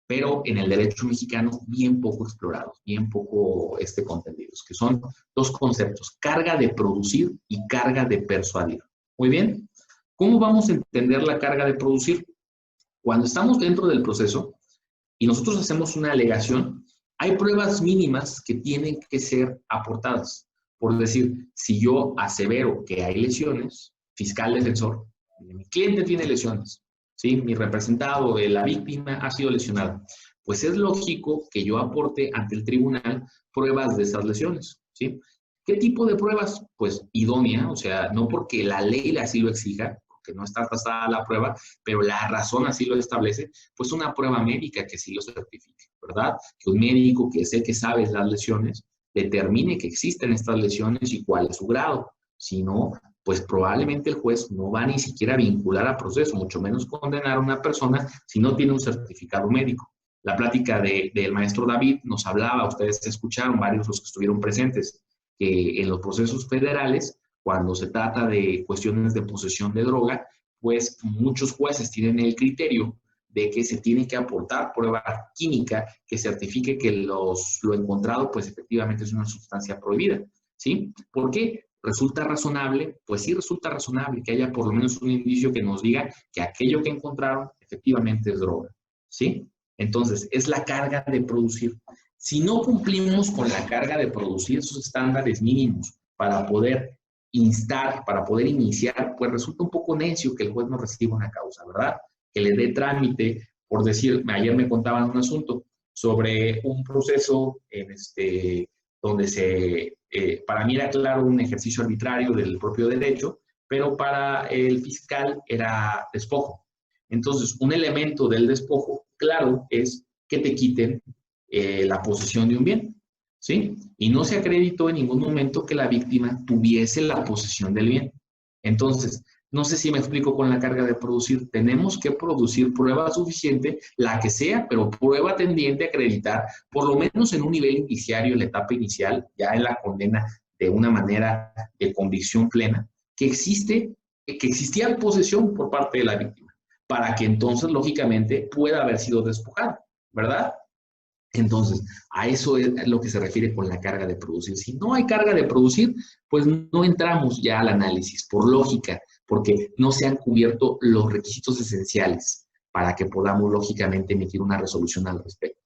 pero en el derecho mexicano bien poco explorados, bien poco comprendidos, que son dos conceptos, carga de producir y carga de persuadir. Muy bien, ¿cómo vamos a entender la carga de producir? Cuando estamos dentro del proceso y nosotros hacemos una alegación, hay pruebas mínimas que tienen que ser aportadas. Por decir, si yo asevero que hay lesiones, fiscal defensor, mi cliente tiene lesiones, ¿sí? Mi representado, la víctima ha sido lesionada, pues es lógico que yo aporte ante el tribunal pruebas de esas lesiones, ¿sí? ¿Qué tipo de pruebas? Pues idónea, o sea, no porque la ley así lo exija, que no está tasada la prueba, pero la razón así lo establece, pues una prueba médica que sí lo certifique, ¿verdad? Que un médico que sé que sabe las lesiones, determine que existen estas lesiones y cuál es su grado. Si no, pues probablemente el juez no va ni siquiera a vincular a proceso, mucho menos condenar a una persona si no tiene un certificado médico. La plática del maestro David nos hablaba, ustedes escucharon, varios los que estuvieron presentes, que en los procesos federales, cuando se trata de cuestiones de posesión de droga, pues muchos jueces tienen el criterio de que se tiene que aportar prueba química que certifique que lo encontrado, pues efectivamente es una sustancia prohibida, ¿sí? ¿Por qué? ¿Resulta razonable? Pues sí resulta razonable que haya por lo menos un indicio que nos diga que aquello que encontraron efectivamente es droga, ¿sí? Entonces, es la carga de producir. Si no cumplimos con la carga de producir esos estándares mínimos para poder instar, para poder iniciar, pues resulta un poco necio que el juez no reciba una causa, ¿verdad? Que le dé trámite, por decir, ayer me contaban un asunto sobre un proceso donde para mí era claro un ejercicio arbitrario del propio derecho, pero para el fiscal era despojo. Entonces, un elemento del despojo, claro, es que te quiten la posesión de un bien, ¿sí? Y no se acreditó en ningún momento que la víctima tuviese la posesión del bien. Entonces, No sé si me explico con la carga de producir. Tenemos que producir prueba suficiente, la que sea, pero prueba tendiente a acreditar, por lo menos en un nivel indiciario, en la etapa inicial, ya en la condena de una manera de convicción plena, que existía posesión por parte de la víctima, para que entonces, lógicamente, pueda haber sido despojada, ¿verdad? Entonces, a eso es lo que se refiere con la carga de producir. Si no hay carga de producir, pues no entramos ya al análisis, por lógica, porque no se han cubierto los requisitos esenciales para que podamos, lógicamente, emitir una resolución al respecto.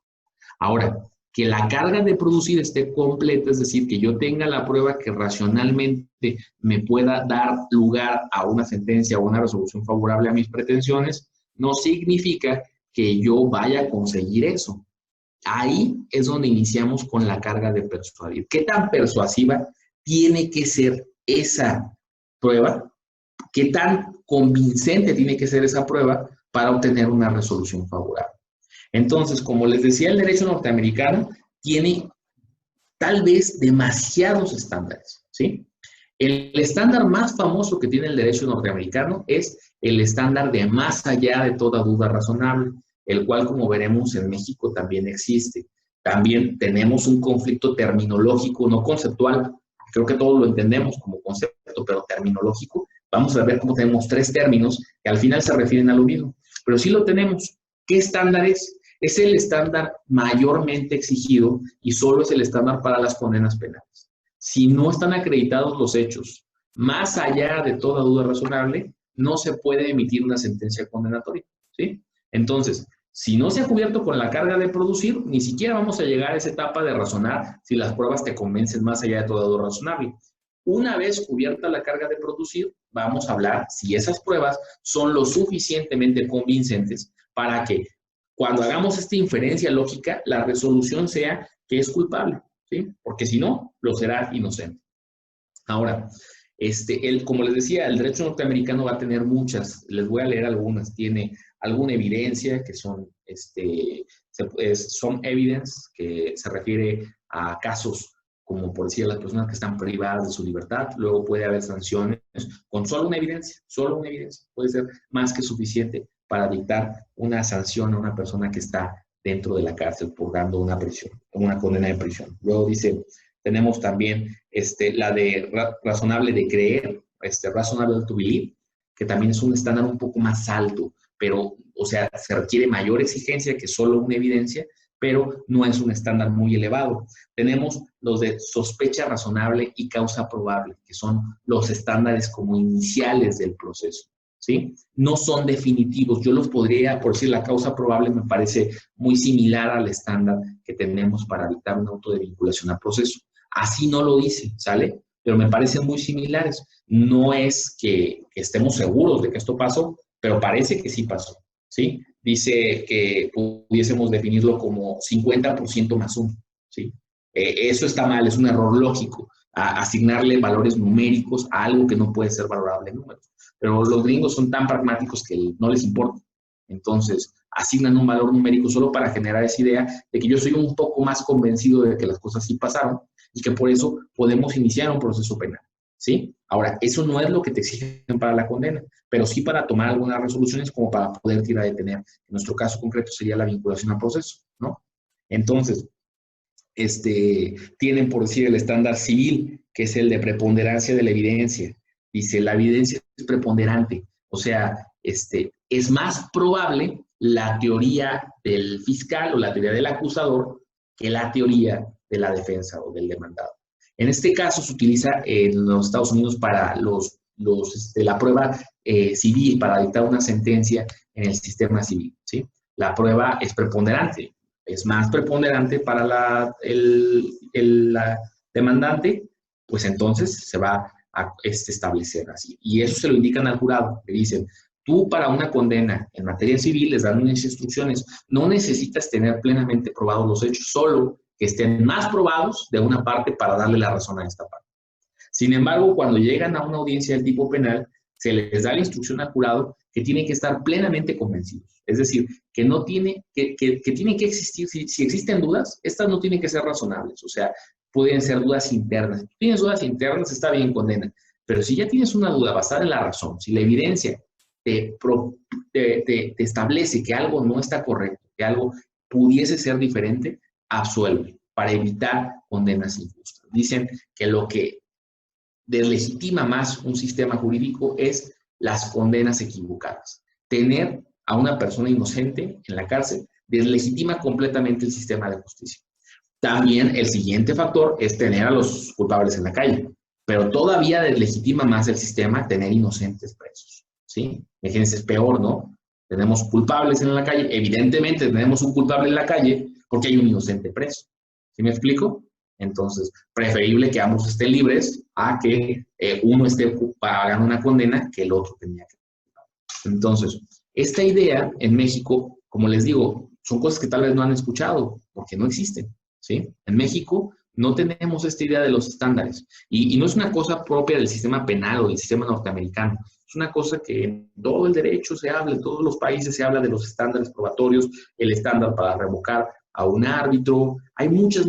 Ahora, que la carga de producir esté completa, es decir, que yo tenga la prueba que racionalmente me pueda dar lugar a una sentencia o una resolución favorable a mis pretensiones, no significa que yo vaya a conseguir eso. Ahí es donde iniciamos con la carga de persuadir. ¿Qué tan persuasiva tiene que ser esa prueba? ¿Qué tan convincente tiene que ser esa prueba para obtener una resolución favorable? Entonces, como les decía, el derecho norteamericano tiene tal vez demasiados estándares, ¿sí? El estándar más famoso que tiene el derecho norteamericano es el estándar de más allá de toda duda razonable, el cual, como veremos, en México también existe. También tenemos un conflicto terminológico, no conceptual, creo que todos lo entendemos como concepto, pero terminológico. Vamos a ver cómo tenemos tres términos que al final se refieren a lo mismo, pero sí lo tenemos. ¿Qué estándar es? Es el estándar mayormente exigido y solo es el estándar para las condenas penales. Si no están acreditados los hechos, más allá de toda duda razonable, no se puede emitir una sentencia condenatoria, ¿sí? Entonces, si no se ha cubierto con la carga de producir, ni siquiera vamos a llegar a esa etapa de razonar si las pruebas te convencen más allá de toda duda razonable. Una vez cubierta la carga de producir, vamos a hablar si esas pruebas son lo suficientemente convincentes para que cuando hagamos esta inferencia lógica, la resolución sea que es culpable, ¿sí? Porque si no, lo será inocente. Ahora, como les decía, el derecho norteamericano va a tener muchas, les voy a leer algunas, tiene alguna evidencia que son evidence, que se refiere a casos como por decir las personas que están privadas de su libertad, luego puede haber sanciones con solo una evidencia, puede ser más que suficiente para dictar una sanción a una persona que está dentro de la cárcel purgando una condena de prisión. Luego dice, tenemos también la de razonable de creer, reasonable to believe, que también es un estándar un poco más alto, pero, o sea, se requiere mayor exigencia que solo una evidencia, pero no es un estándar muy elevado. Tenemos los de sospecha razonable y causa probable, que son los estándares como iniciales del proceso, ¿sí? No son definitivos. Yo los podría, por decir, la causa probable me parece muy similar al estándar que tenemos para dictar un auto de vinculación al proceso. Así no lo dice, ¿sale? Pero me parecen muy similares. No es que estemos seguros de que esto pasó, pero parece que sí pasó, ¿sí? Dice que pudiésemos definirlo como 50% más 1, ¿sí? Eso está mal, es un error lógico, asignarle valores numéricos a algo que no puede ser valorable en números. Pero los gringos son tan pragmáticos que no les importa. Entonces, asignan un valor numérico solo para generar esa idea de que yo soy un poco más convencido de que las cosas sí pasaron y que por eso podemos iniciar un proceso penal, ¿sí? Ahora, eso no es lo que te exigen para la condena, pero sí para tomar algunas resoluciones como para poder ir a detener. En nuestro caso concreto sería la vinculación al proceso, ¿no? Entonces, tienen por decir el estándar civil, que es el de preponderancia de la evidencia. Dice, la evidencia es preponderante, o sea, es más probable la teoría del fiscal o la teoría del acusador que la teoría de la defensa o del demandado. En este caso se utiliza en los Estados Unidos para la prueba civil, para dictar una sentencia en el sistema civil, ¿sí? La prueba es preponderante, es más preponderante para la demandante, pues entonces se va a establecer así. Y eso se lo indican al jurado, le dicen, tú para una condena en materia civil les dan unas instrucciones, no necesitas tener plenamente probados los hechos, solo que estén más probados de una parte para darle la razón a esta parte. Sin embargo, cuando llegan a una audiencia del tipo penal, se les da la instrucción al jurado que tienen que estar plenamente convencidos. Es decir, que no tiene que tienen que existir, si existen dudas, estas no tienen que ser razonables, o sea, pueden ser dudas internas. Si tienes dudas internas, está bien, condena, Pero si ya tienes una duda basada en la razón, si la evidencia te establece que algo no está correcto, que algo pudiese ser diferente, absuelve para evitar condenas injustas. Dicen que lo que deslegitima más un sistema jurídico es las condenas equivocadas. Tener a una persona inocente en la cárcel deslegitima completamente el sistema de justicia. También el siguiente factor es tener a los culpables en la calle, pero todavía deslegitima más el sistema tener inocentes presos, ¿sí? Imagínense, es peor, ¿no? Tenemos culpables en la calle, evidentemente tenemos un culpable en la calle porque hay un inocente preso. ¿Sí me explico? Entonces, preferible que ambos estén libres a que uno esté pagando una condena que el otro tenía que pagar. Entonces, esta idea en México, como les digo, son cosas que tal vez no han escuchado porque no existen, ¿sí? En México no tenemos esta idea de los estándares y no es una cosa propia del sistema penal o del sistema norteamericano. Es una cosa que en todo el derecho se habla, en todos los países se habla de los estándares probatorios, el estándar para revocar a un árbitro. Hay muchas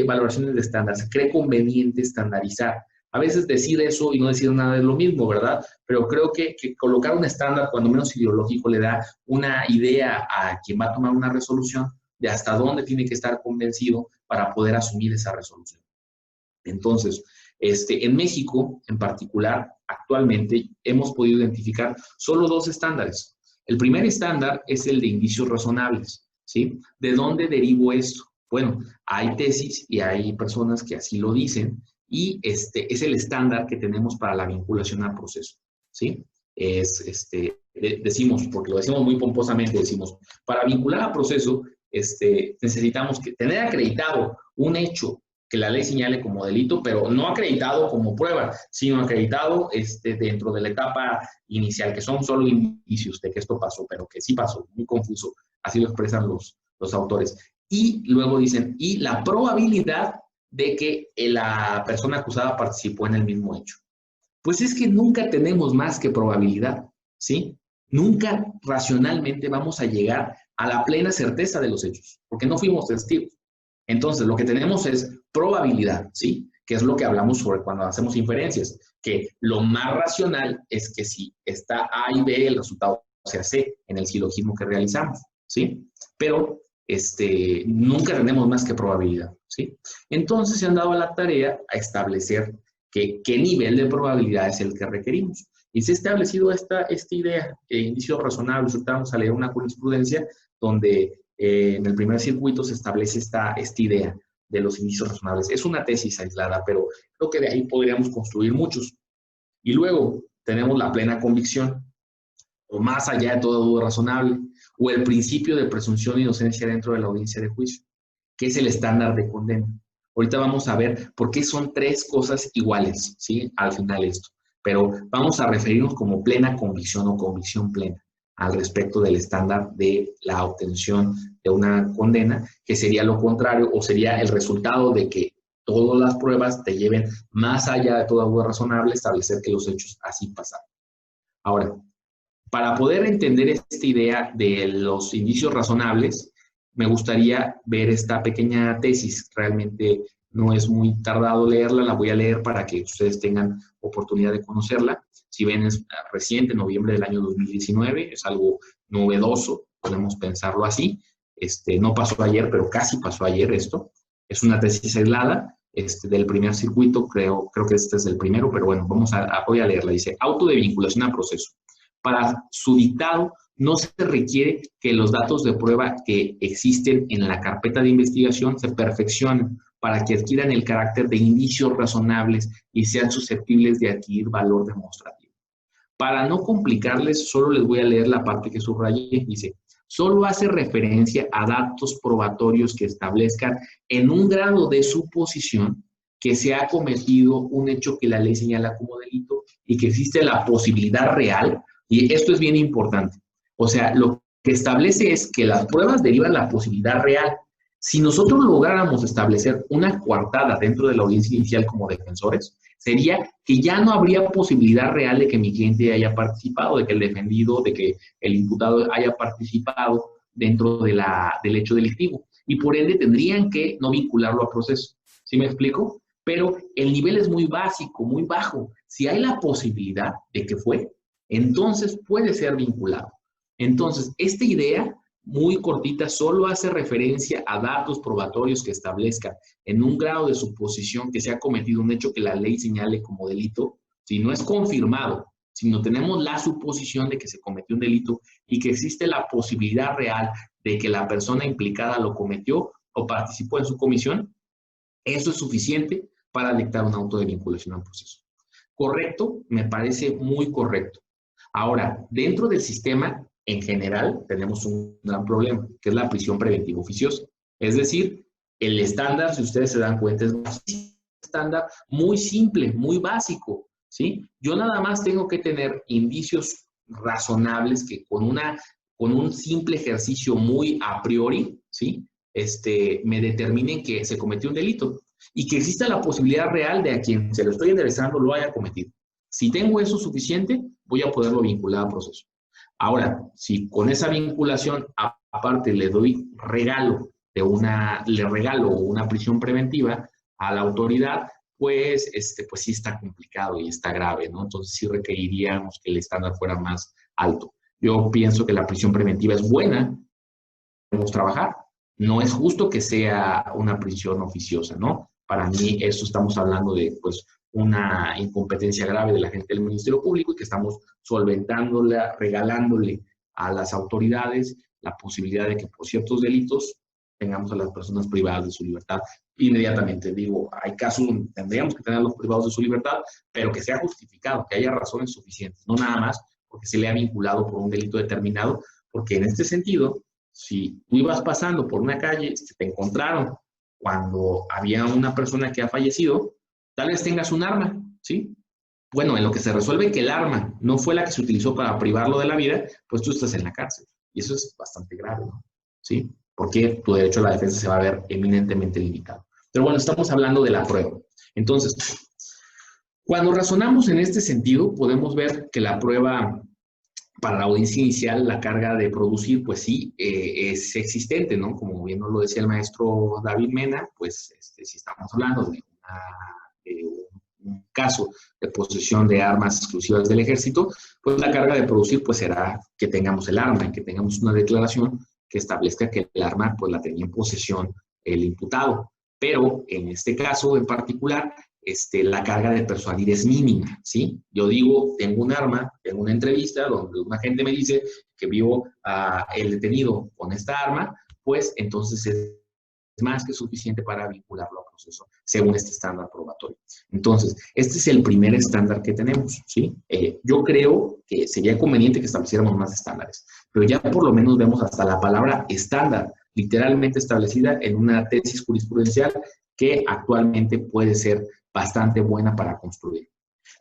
valoraciones de estándar. Se cree conveniente estandarizar. A veces decir eso y no decir nada es lo mismo, ¿verdad? Pero creo que colocar un estándar, cuando menos ideológico, le da una idea a quien va a tomar una resolución de hasta dónde tiene que estar convencido para poder asumir esa resolución. Entonces, en México, en particular, actualmente hemos podido identificar solo 2 estándares. El primer estándar es el de indicios razonables, ¿sí? ¿De dónde derivo esto? Bueno, hay tesis y hay personas que así lo dicen y es el estándar que tenemos para la vinculación al proceso, ¿sí? Decimos, porque lo decimos muy pomposamente, decimos, para vincular al proceso necesitamos tener acreditado un hecho que la ley señale como delito, pero no acreditado como prueba, sino acreditado dentro de la etapa inicial, que son solo indicios de que esto pasó, pero que sí pasó, muy confuso, así lo expresan los autores. Y luego dicen, y la probabilidad de que la persona acusada participó en el mismo hecho. Pues es que nunca tenemos más que probabilidad, ¿sí? Nunca racionalmente vamos a llegar a la plena certeza de los hechos, porque no fuimos testigos. Entonces, lo que tenemos es probabilidad, ¿sí? Que es lo que hablamos sobre cuando hacemos inferencias, que lo más racional es que si está A y B, el resultado sea C en el silogismo que realizamos, ¿sí? Pero nunca tenemos más que probabilidad, ¿sí? Entonces se han dado a la tarea a establecer qué nivel de probabilidad es el que requerimos. Y se ha establecido esta idea de indicios razonables. Ahorita vamos a leer una jurisprudencia donde en el primer circuito se establece esta idea de los indicios razonables. Es una tesis aislada, pero creo que de ahí podríamos construir muchos. Y luego tenemos la plena convicción, o más allá de toda duda razonable, o el principio de presunción de inocencia dentro de la audiencia de juicio, que es el estándar de condena. Ahorita vamos a ver por qué son 3 cosas iguales, ¿sí? Al final esto. Pero vamos a referirnos como plena convicción o convicción plena al respecto del estándar de la obtención de una condena, que sería lo contrario o sería el resultado de que todas las pruebas te lleven más allá de toda duda razonable, establecer que los hechos así pasaron. Ahora, para poder entender esta idea de los indicios razonables, me gustaría ver esta pequeña tesis. Realmente no es muy tardado leerla, la voy a leer para que ustedes tengan oportunidad de conocerla. Si ven, es reciente, noviembre del año 2019, es algo novedoso, podemos pensarlo así. No pasó ayer, pero casi pasó ayer esto. Es una tesis aislada del primer circuito, creo que este es el primero, pero bueno, voy a leerla. Dice, auto de vinculación a proceso. Para su dictado, no se requiere que los datos de prueba que existen en la carpeta de investigación se perfeccionen para que adquieran el carácter de indicios razonables y sean susceptibles de adquirir valor demostrativo. Para no complicarles, solo les voy a leer la parte que subrayé. Dice, solo hace referencia a datos probatorios que establezcan en un grado de suposición que se ha cometido un hecho que la ley señala como delito y que existe la posibilidad real. Y esto es bien importante. O sea, lo que establece es que las pruebas derivan la posibilidad real. Si nosotros lográramos establecer una coartada dentro de la audiencia inicial como defensores, sería que ya no habría posibilidad real de que mi cliente haya participado, de que el defendido, de que el imputado haya participado dentro del hecho delictivo. Y por ende tendrían que no vincularlo a proceso. ¿Sí me explico? pero el nivel es muy básico, muy bajo. Si hay la posibilidad de que fue, entonces puede ser vinculado. Entonces, esta idea muy cortita solo hace referencia a datos probatorios que establezcan en un grado de suposición que se ha cometido un hecho que la ley señale como delito. Si no es confirmado, si no tenemos la suposición de que se cometió un delito y que existe la posibilidad real de que la persona implicada lo cometió o participó en su comisión, eso es suficiente para dictar un auto de vinculación al proceso. ¿Correcto? Me parece muy correcto. Ahora, dentro del sistema, en general, tenemos un gran problema, que es la prisión preventiva oficiosa. Es decir, el estándar, si ustedes se dan cuenta, es un estándar muy simple, muy básico, ¿sí? Yo nada más tengo que tener indicios razonables que con un simple ejercicio muy a priori, ¿sí? Me determinen que se cometió un delito y que exista la posibilidad real de a quien se lo estoy enderezando lo haya cometido. Si tengo eso suficiente, voy a poderlo vincular a proceso. Ahora, si con esa vinculación aparte le regalo una prisión preventiva a la autoridad, pues sí está complicado y está grave, ¿no? Entonces sí requeriríamos que el estándar fuera más alto. Yo pienso que la prisión preventiva es buena, podemos trabajar. No es justo que sea una prisión oficiosa, ¿no? Para mí, eso estamos hablando de, pues, una incompetencia grave de la gente del Ministerio Público y que estamos solventándola, regalándole a las autoridades la posibilidad de que por ciertos delitos tengamos a las personas privadas de su libertad inmediatamente. Digo, hay casos donde tendríamos que tenerlos privados de su libertad, pero que sea justificado, que haya razones suficientes, no nada más porque se le ha vinculado por un delito determinado, porque en este sentido, si tú ibas pasando por una calle, te encontraron cuando había una persona que ha fallecido, tal vez tengas un arma, ¿sí? Bueno, en lo que se resuelve que el arma no fue la que se utilizó para privarlo de la vida, pues tú estás en la cárcel. Y eso es bastante grave, ¿no? ¿Sí? Porque tu derecho a la defensa se va a ver eminentemente limitado. Pero bueno, estamos hablando de la prueba. Entonces, cuando razonamos en este sentido, podemos ver que la prueba para la audiencia inicial, la carga de producir, pues sí, es existente, ¿no? Como bien nos lo decía el maestro David Mena, pues si estamos hablando de un caso de posesión de armas exclusivas del ejército, pues la carga de producir pues será que tengamos el arma y que tengamos una declaración que establezca que el arma pues la tenía en posesión el imputado. Pero en este caso en particular, la carga de persuadir es mínima, ¿sí? Yo digo, tengo un arma, tengo una entrevista donde un agente me dice que vio el detenido con esta arma, pues entonces es más que suficiente para vincularlo a proceso, según este estándar probatorio. Entonces, este es el primer estándar que tenemos, ¿sí? Yo creo que sería conveniente que estableciéramos más estándares, pero ya por lo menos vemos hasta la palabra estándar, literalmente establecida en una tesis jurisprudencial que actualmente puede ser bastante buena para construir.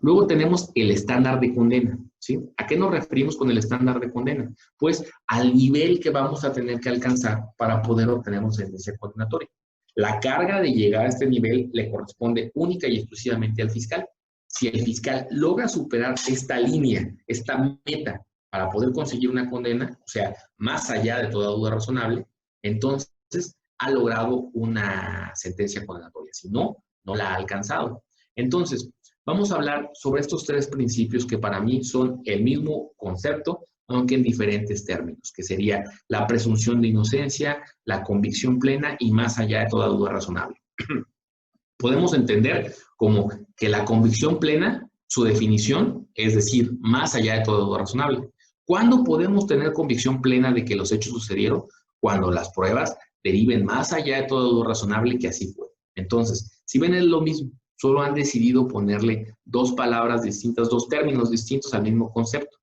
Luego tenemos el estándar de condena, ¿sí? ¿A qué nos referimos con el estándar de condena? Pues al nivel que vamos a tener que alcanzar para poder obtener una sentencia condenatoria. La carga de llegar a este nivel le corresponde única y exclusivamente al fiscal. Si el fiscal logra superar esta línea, esta meta, para poder conseguir una condena, o sea, más allá de toda duda razonable, entonces ha logrado una sentencia condenatoria. Si no, no la ha alcanzado. Entonces, vamos a hablar sobre estos tres principios que para mí son el mismo concepto, aunque en diferentes términos, que sería la presunción de inocencia, la convicción plena y más allá de toda duda razonable. Podemos entender como que la convicción plena, su definición, es decir, más allá de toda duda razonable. ¿Cuándo podemos tener convicción plena de que los hechos sucedieron? Cuando las pruebas deriven más allá de toda duda razonable que así fue. Entonces, si ven es lo mismo, solo han decidido ponerle dos palabras distintas, dos términos distintos al mismo concepto.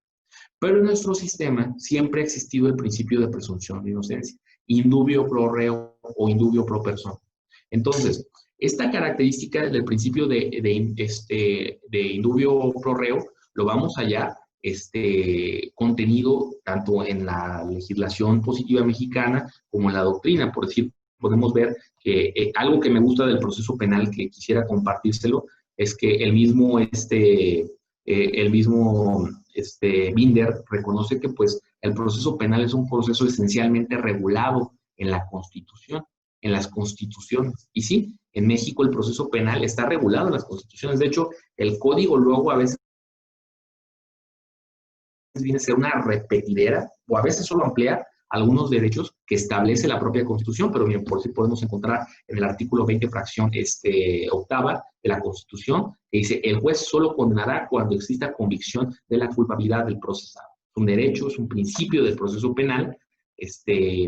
Pero en nuestro sistema siempre ha existido el principio de presunción de inocencia, indubio pro reo o indubio pro persona. Entonces, esta característica del principio de indubio pro reo lo vamos allá contenido tanto en la legislación positiva mexicana como en la doctrina. Por decir, podemos ver que algo que me gusta del proceso penal que quisiera compartírselo es que el mismo Binder reconoce que pues el proceso penal es un proceso esencialmente regulado en la Constitución, en las constituciones. Y sí, En México el proceso penal está regulado en las constituciones. De hecho, el código luego a veces viene a ser una repetidera o a veces solo amplía algunos derechos que establece la propia Constitución, pero bien, por si podemos encontrar en el artículo 20, fracción octava de la Constitución, que dice, el juez solo condenará cuando exista convicción de la culpabilidad del procesado. Es un derecho, es un principio del proceso penal,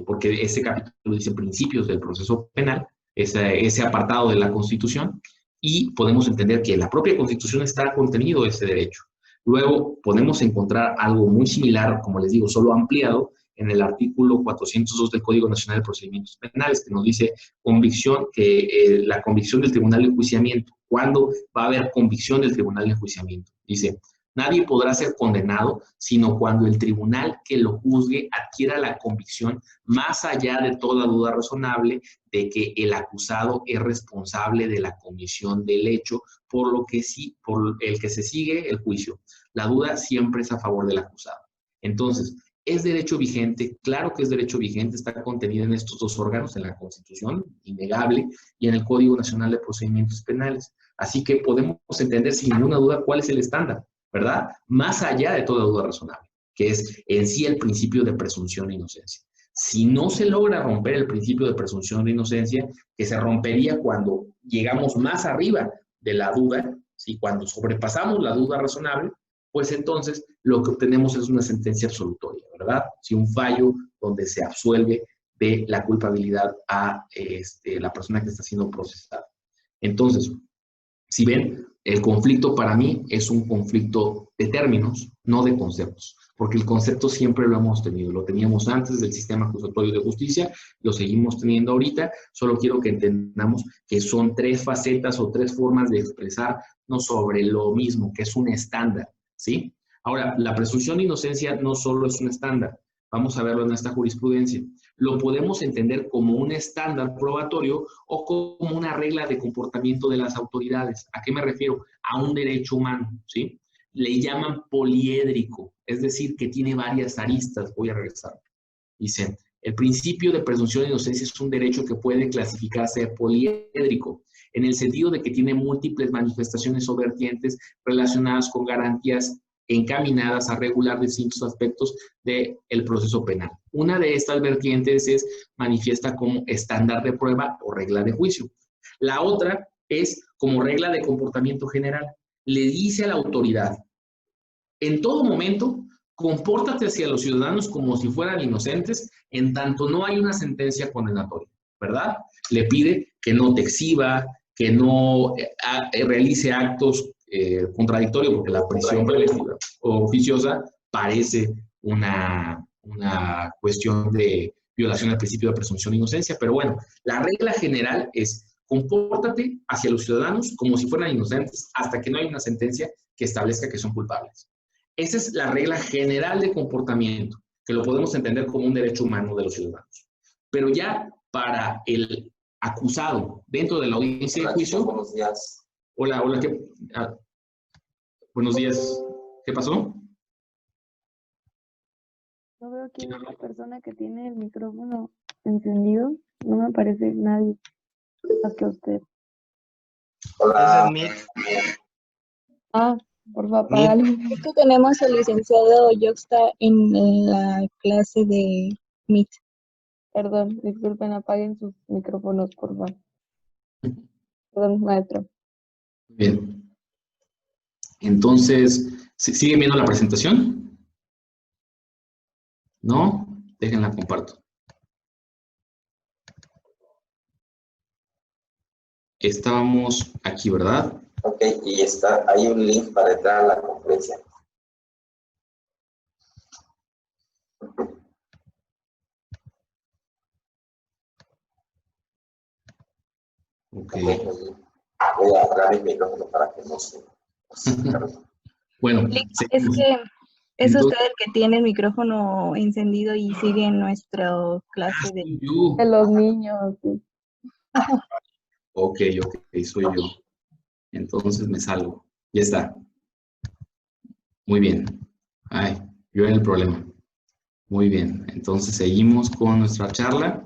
porque ese capítulo dice principios del proceso penal, ese apartado de la Constitución, y podemos entender que en la propia Constitución está contenido ese derecho. Luego podemos encontrar algo muy similar, como les digo, solo ampliado, en el artículo 402 del Código Nacional de Procedimientos Penales, que nos dice la convicción del Tribunal de Enjuiciamiento. ¿Cuándo va a haber convicción del Tribunal de Enjuiciamiento? Dice, nadie podrá ser condenado, sino cuando el tribunal que lo juzgue adquiera la convicción más allá de toda duda razonable de que el acusado es responsable de la comisión del hecho por el que se sigue el juicio. La duda siempre es a favor del acusado. Entonces, ¿es derecho vigente? Claro que es derecho vigente, está contenido en estos dos órganos, en la Constitución, innegable, y en el Código Nacional de Procedimientos Penales. Así que podemos entender sin ninguna duda cuál es el estándar, ¿verdad? Más allá de toda duda razonable, que es en sí el principio de presunción de inocencia. Si no se logra romper el principio de presunción de inocencia, que se rompería cuando llegamos más arriba de la duda, ¿sí? Cuando sobrepasamos la duda razonable, pues entonces lo que obtenemos es una sentencia absolutoria, ¿verdad? Sí, un fallo donde se absuelve de la culpabilidad a la persona que está siendo procesada. Entonces, si ven, el conflicto para mí es un conflicto de términos, no de conceptos, porque el concepto siempre lo hemos tenido, lo teníamos antes del sistema acusatorio de justicia, lo seguimos teniendo ahorita, solo quiero que entendamos que son tres facetas o tres formas de expresarnos sobre lo mismo, que es un estándar, ¿sí? Ahora, la presunción de inocencia no solo es un estándar, vamos a verlo en esta jurisprudencia. Lo podemos entender como un estándar probatorio o como una regla de comportamiento de las autoridades. ¿A qué me refiero? A un derecho humano, ¿sí? Le llaman poliédrico, es decir, que tiene varias aristas. Voy a regresar. Dicen, el principio de presunción de inocencia es un derecho que puede clasificarse poliédrico, en el sentido de que tiene múltiples manifestaciones o vertientes relacionadas con garantías encaminadas a regular distintos aspectos del proceso penal. Una de estas vertientes es manifiesta como estándar de prueba o regla de juicio. La otra es como regla de comportamiento general. Le dice a la autoridad, en todo momento, compórtate hacia los ciudadanos como si fueran inocentes, en tanto no hay una sentencia condenatoria, ¿verdad? Le pide que no te exhiba, que no realice actos contradictorios, porque la prisión preventiva o oficiosa parece una cuestión de violación al principio de presunción de inocencia, pero bueno, la regla general es compórtate hacia los ciudadanos como si fueran inocentes hasta que no haya una sentencia que establezca que son culpables. Esa es la regla general de comportamiento, que lo podemos entender como un derecho humano de los ciudadanos. Pero ya para el acusado dentro de la audiencia de juicio... Buenos días. Hola, buenos días. ¿Qué pasó? No veo quién es la persona que tiene el micrófono encendido. No me aparece nadie más que usted. Hola. Ah, por favor, apágalo. Es que tenemos al licenciado Yoxta en la clase de Meet. Perdón, disculpen, apaguen sus micrófonos, por favor. Perdón, maestro. Bien. Entonces, ¿siguen viendo la presentación? ¿No? Déjenla comparto. Estábamos aquí, ¿verdad? Ok, y hay un link para entrar a la conferencia. Ok. Voy a apagar el micrófono para que no se... Bueno, Es que es usted el que tiene el micrófono encendido y sigue en nuestra clase de los niños. Sí. Ok, soy yo. Entonces me salgo. Ya está. Muy bien. Ay, yo era el problema. Muy bien. Entonces seguimos con nuestra charla.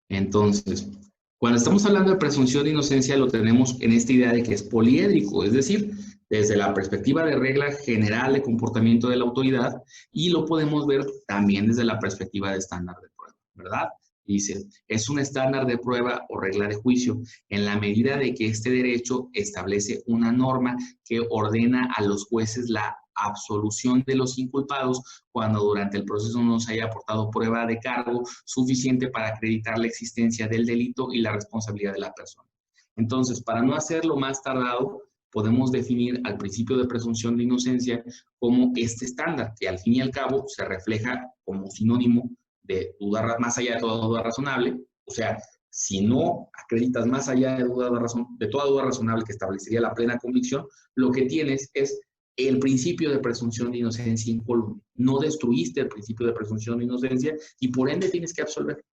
Entonces, Cuando estamos hablando de presunción de inocencia, lo tenemos en esta idea de que es poliédrico, es decir, desde la perspectiva de regla general de comportamiento de la autoridad, y lo podemos ver también desde la perspectiva de estándar de prueba, ¿verdad? Dice, es un estándar de prueba o regla de juicio en la medida de que este derecho establece una norma que ordena a los jueces la absolución de los inculpados cuando durante el proceso no se haya aportado prueba de cargo suficiente para acreditar la existencia del delito y la responsabilidad de la persona. Entonces, para no hacerlo más tardado, podemos definir al principio de presunción de inocencia como este estándar, que al fin y al cabo se refleja como sinónimo de duda más allá de toda duda razonable. O sea, si no acreditas más allá de toda duda razonable que establecería la plena convicción, lo que tienes es el principio de presunción de inocencia incólume. No destruiste el principio de presunción de inocencia y por ende tienes que absolver.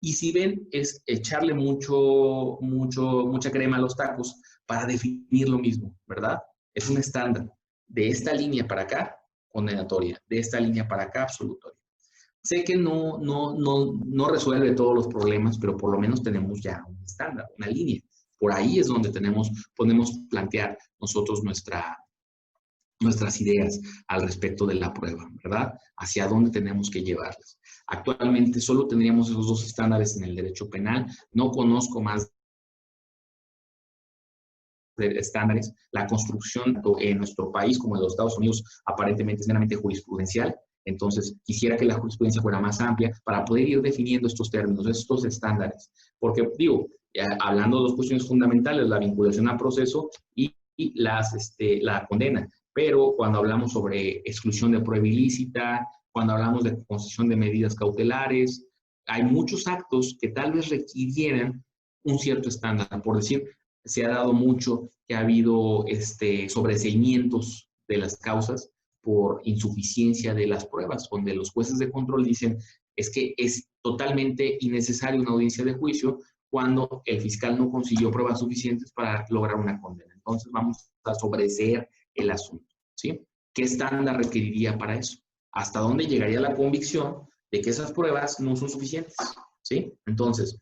Y si ven, es echarle mucha crema a los tacos para definir lo mismo, ¿verdad? Es un estándar. De esta línea para acá, condenatoria. De esta línea para acá, absolutoria. Sé que no resuelve todos los problemas, pero por lo menos tenemos ya un estándar, una línea. Por ahí es donde podemos plantear nosotros nuestras ideas al respecto de la prueba, ¿verdad? Hacia dónde tenemos que llevarlas. Actualmente solo tendríamos esos dos estándares en el derecho penal. No conozco más de estándares. La construcción tanto en nuestro país como en los Estados Unidos aparentemente es meramente jurisprudencial. Entonces, quisiera que la jurisprudencia fuera más amplia para poder ir definiendo estos términos, estos estándares. Porque, digo, hablando de dos cuestiones fundamentales, la vinculación a proceso y la condena. Pero cuando hablamos sobre exclusión de prueba ilícita, cuando hablamos de concesión de medidas cautelares, hay muchos actos que tal vez requirieran un cierto estándar. Por decir, se ha dado mucho que ha habido sobreseimientos de las causas por insuficiencia de las pruebas, donde los jueces de control dicen es que es totalmente innecesaria una audiencia de juicio cuando el fiscal no consiguió pruebas suficientes para lograr una condena. Entonces vamos a sobreseer el asunto, ¿sí? ¿Qué estándar requeriría para eso? ¿Hasta dónde llegaría la convicción de que esas pruebas no son suficientes? ¿Sí? Entonces,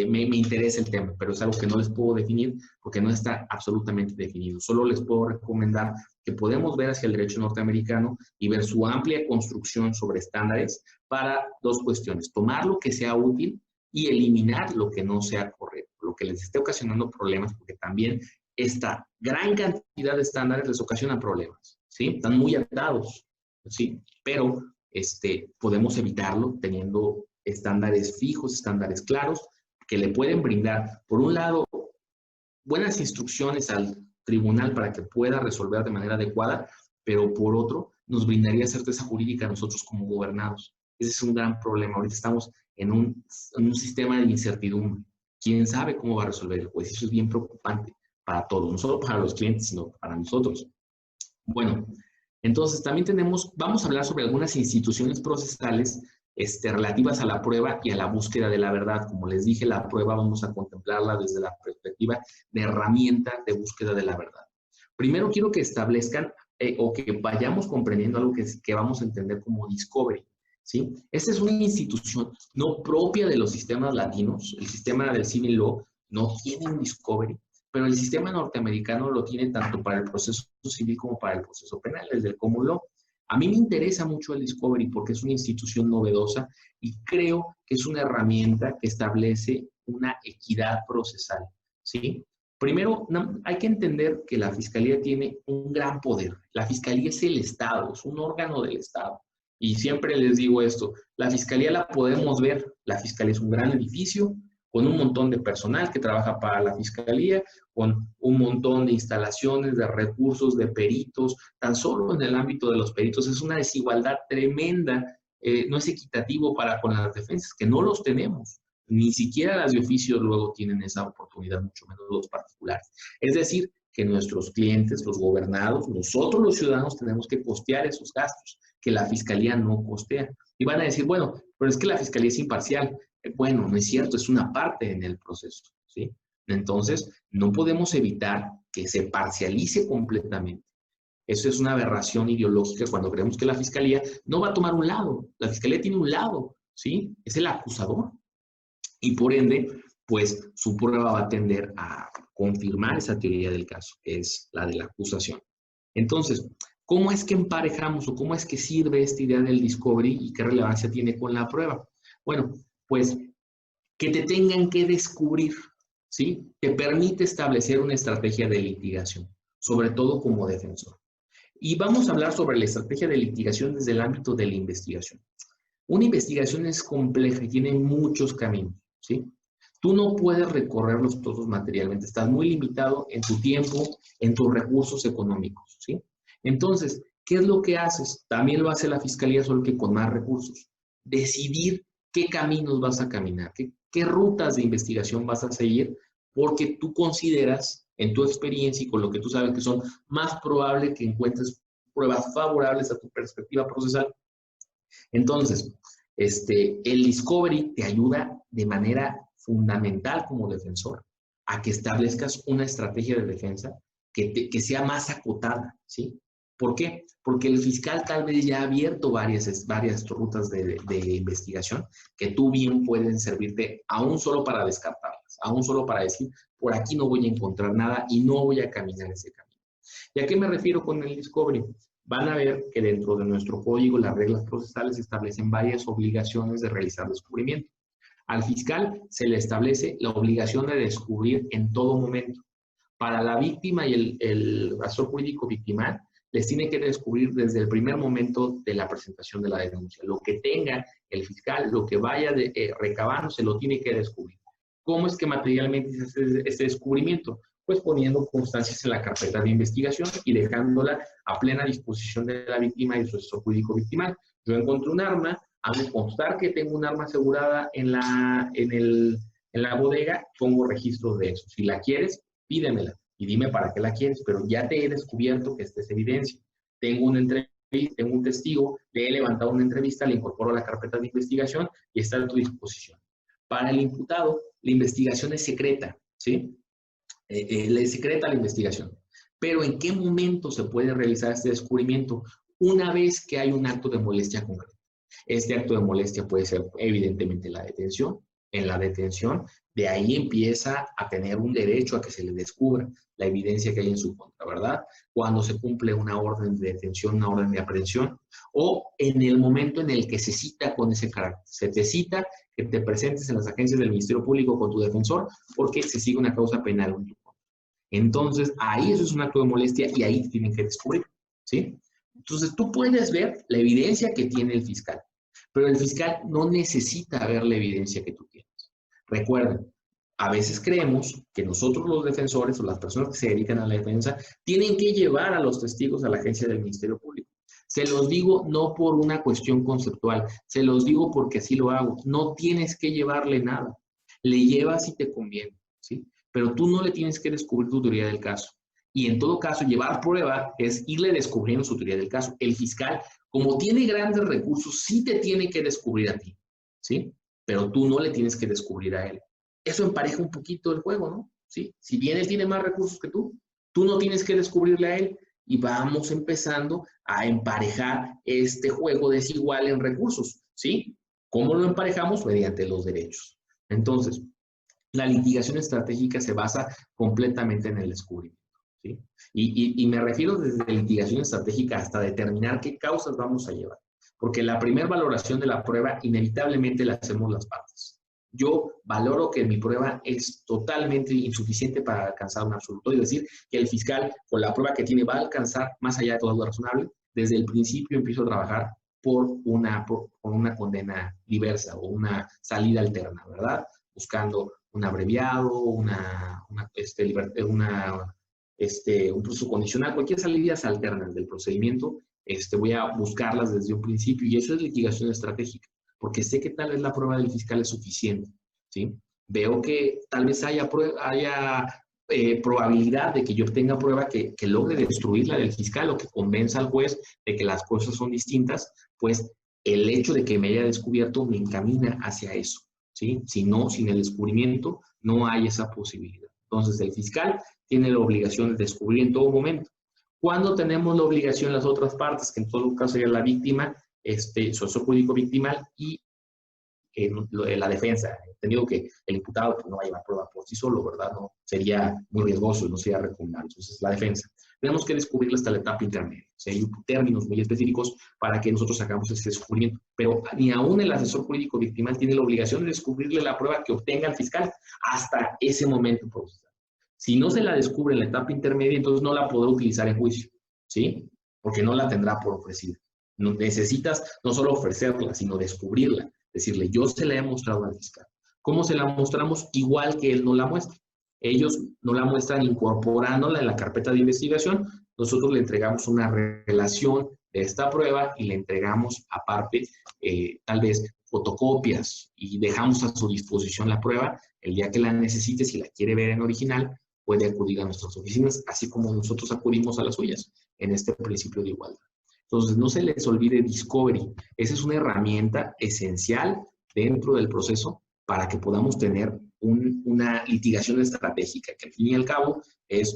me interesa el tema, pero es algo que no les puedo definir porque no está absolutamente definido. Solo les puedo recomendar que podemos ver hacia el derecho norteamericano y ver su amplia construcción sobre estándares para dos cuestiones. Tomar lo que sea útil y eliminar lo que no sea correcto, lo que les esté ocasionando problemas, porque también esta gran cantidad de estándares les ocasiona problemas, ¿sí? Están muy atados, ¿sí? Pero podemos evitarlo teniendo estándares fijos, estándares claros, que le pueden brindar, por un lado, buenas instrucciones al tribunal para que pueda resolver de manera adecuada, pero por otro, nos brindaría certeza jurídica a nosotros como gobernados. Ese es un gran problema. Ahorita estamos en un sistema de incertidumbre. ¿Quién sabe cómo va a resolver el juez? Eso es bien preocupante para todos, no solo para los clientes, sino para nosotros. Bueno, entonces también vamos a hablar sobre algunas instituciones procesales relativas a la prueba y a la búsqueda de la verdad. Como les dije, la prueba vamos a contemplarla desde la perspectiva de herramienta de búsqueda de la verdad. Primero quiero que establezcan o que vayamos comprendiendo algo que vamos a entender como discovery, ¿sí? Esta es una institución no propia de los sistemas latinos. El sistema del civil law no tiene un discovery, pero el sistema norteamericano lo tiene tanto para el proceso civil como para el proceso penal, desde el common law. A mí me interesa mucho el discovery porque es una institución novedosa y creo que es una herramienta que establece una equidad procesal, ¿sí? Primero, hay que entender que la Fiscalía tiene un gran poder. La Fiscalía es el Estado, es un órgano del Estado. Y siempre les digo esto, la Fiscalía la podemos ver. La Fiscalía es un gran edificio con un montón de personal que trabaja para la Fiscalía, con un montón de instalaciones, de recursos, de peritos. Tan solo en el ámbito de los peritos es una desigualdad tremenda. No es equitativo para con las defensas, que no los tenemos. Ni siquiera las de oficio luego tienen esa oportunidad, mucho menos los particulares. Es decir, que nuestros clientes, los gobernados, nosotros los ciudadanos tenemos que costear esos gastos que la Fiscalía no costea. Y van a decir, bueno, pero es que la Fiscalía es imparcial. Bueno, no es cierto, es una parte en el proceso, ¿sí? Entonces, no podemos evitar que se parcialice completamente. Eso es una aberración ideológica cuando creemos que la Fiscalía no va a tomar un lado. La Fiscalía tiene un lado, ¿sí? Es el acusador. Y por ende, pues su prueba va a tender a confirmar esa teoría del caso, que es la de la acusación. Entonces, ¿cómo es que emparejamos o cómo es que sirve esta idea del discovery y qué relevancia tiene con la prueba? Bueno, pues que te tengan que descubrir, ¿sí? Te permite establecer una estrategia de litigación, sobre todo como defensor. Y vamos a hablar sobre la estrategia de litigación desde el ámbito de la investigación. Una investigación es compleja y tiene muchos caminos, ¿sí? Tú no puedes recorrerlos todos materialmente, estás muy limitado en tu tiempo, en tus recursos económicos, ¿sí? Entonces, ¿qué es lo que haces? También lo hace la Fiscalía, solo que con más recursos. Decidir qué caminos vas a caminar, qué rutas de investigación vas a seguir, porque tú consideras, en tu experiencia y con lo que tú sabes que son más probable que encuentres pruebas favorables a tu perspectiva procesal. Entonces, el discovery te ayuda de manera fundamental como defensor a que establezcas una estrategia de defensa que sea más acotada, ¿sí? ¿Por qué? Porque el fiscal tal vez ya ha abierto varias rutas de investigación que tú bien pueden servirte aún solo para descartarlas, aún solo para decir, por aquí no voy a encontrar nada y no voy a caminar ese camino. ¿Y a qué me refiero con el discovery? Van a ver que dentro de nuestro código las reglas procesales establecen varias obligaciones de realizar descubrimiento. Al fiscal se le establece la obligación de descubrir en todo momento. Para la víctima y el asesor jurídico victimal, les tiene que descubrir desde el primer momento de la presentación de la denuncia. Lo que tenga el fiscal, lo que vaya recabando, se lo tiene que descubrir. ¿Cómo es que materialmente se hace este descubrimiento? Pues poniendo constancias en la carpeta de investigación y dejándola a plena disposición de la víctima y su asesor jurídico victimal. Yo encuentro un arma, hago constar que tengo un arma asegurada en la bodega, pongo registro de eso. Si la quieres, pídemela y dime para qué la quieres, pero ya te he descubierto que esta es evidencia. Tengo una entrevista, tengo un testigo, le he levantado una entrevista, le incorporo a la carpeta de investigación y está a tu disposición. Para el imputado, la investigación es secreta, ¿sí? Le secreta la investigación. Pero ¿en qué momento se puede realizar este descubrimiento? Una vez que hay un acto de molestia concreto. Este acto de molestia puede ser evidentemente la detención. En la detención, de ahí empieza a tener un derecho a que se le descubra la evidencia que hay en su contra, ¿verdad? Cuando se cumple una orden de detención, una orden de aprehensión, o en el momento en el que se cita con ese carácter. Se te cita que te presentes en las agencias del Ministerio Público con tu defensor porque se sigue una causa penal en tu contra. Entonces, ahí eso es un acto de molestia y ahí tienen que descubrir, ¿sí? Entonces, tú puedes ver la evidencia que tiene el fiscal, pero el fiscal no necesita ver la evidencia que tú tienes. Recuerden, a veces creemos que nosotros los defensores o las personas que se dedican a la defensa tienen que llevar a los testigos a la agencia del Ministerio Público. Se los digo no por una cuestión conceptual, se los digo porque así lo hago. No tienes que llevarle nada. Le llevas si te conviene, ¿sí? Pero tú no le tienes que descubrir tu teoría del caso. Y en todo caso, llevar prueba es irle descubriendo su teoría del caso. El fiscal, como tiene grandes recursos, sí te tiene que descubrir a ti, ¿sí? Pero tú no le tienes que descubrir a él. Eso empareja un poquito el juego, ¿no? ¿Sí? Si bien él tiene más recursos que tú no tienes que descubrirle a él y vamos empezando a emparejar este juego desigual en recursos, ¿sí? ¿Cómo lo emparejamos? Mediante los derechos. Entonces, la litigación estratégica se basa completamente en el descubrimiento, ¿sí? Y me refiero desde litigación estratégica hasta determinar qué causas vamos a llevar. Porque la primera valoración de la prueba inevitablemente la hacemos las partes. Yo valoro que mi prueba es totalmente insuficiente para alcanzar un absoluto, es decir, que el fiscal con la prueba que tiene va a alcanzar más allá de todo lo razonable. Desde el principio empiezo a trabajar por una condena diversa o una salida alterna, ¿verdad? Buscando un abreviado, un proceso condicional, cualquier salidas alternas del procedimiento. Voy a buscarlas desde un principio y eso es litigación estratégica, porque sé que tal vez la prueba del fiscal es suficiente, ¿sí? Veo que tal vez haya probabilidad de que yo obtenga prueba que logre destruir la del fiscal o que convenza al juez de que las cosas son distintas, pues el hecho de que me haya descubierto me encamina hacia eso, ¿sí? Si no, sin el descubrimiento no hay esa posibilidad. Entonces el fiscal tiene la obligación de descubrir en todo momento. ¿Cuándo tenemos la obligación las otras partes? Que en todo caso sería la víctima, su asesor jurídico victimal y la defensa, entendido que el imputado pues, no va a llevar prueba por sí solo, ¿verdad? No, sería muy riesgoso y no sería recomendable. Entonces, la defensa. Tenemos que descubrirla hasta la etapa intermedia. O sea, hay términos muy específicos para que nosotros hagamos ese descubrimiento. Pero ni aún el asesor jurídico victimal tiene la obligación de descubrirle la prueba que obtenga el fiscal hasta ese momento procesal. Si no se la descubre en la etapa intermedia, entonces no la podrá utilizar en juicio, ¿sí? Porque no la tendrá por ofrecida. No, necesitas no solo ofrecerla, sino descubrirla. Decirle, yo se la he mostrado al fiscal. ¿Cómo se la mostramos? Igual que él no la muestra. Ellos no la muestran incorporándola en la carpeta de investigación. Nosotros le entregamos una relación de esta prueba y le entregamos aparte tal vez fotocopias y dejamos a su disposición la prueba. El día que la necesite, si la quiere ver en original, puede acudir a nuestras oficinas, así como nosotros acudimos a las suyas en este principio de igualdad. Entonces, no se les olvide Discovery. Esa es una herramienta esencial dentro del proceso para que podamos tener una litigación estratégica, que al fin y al cabo es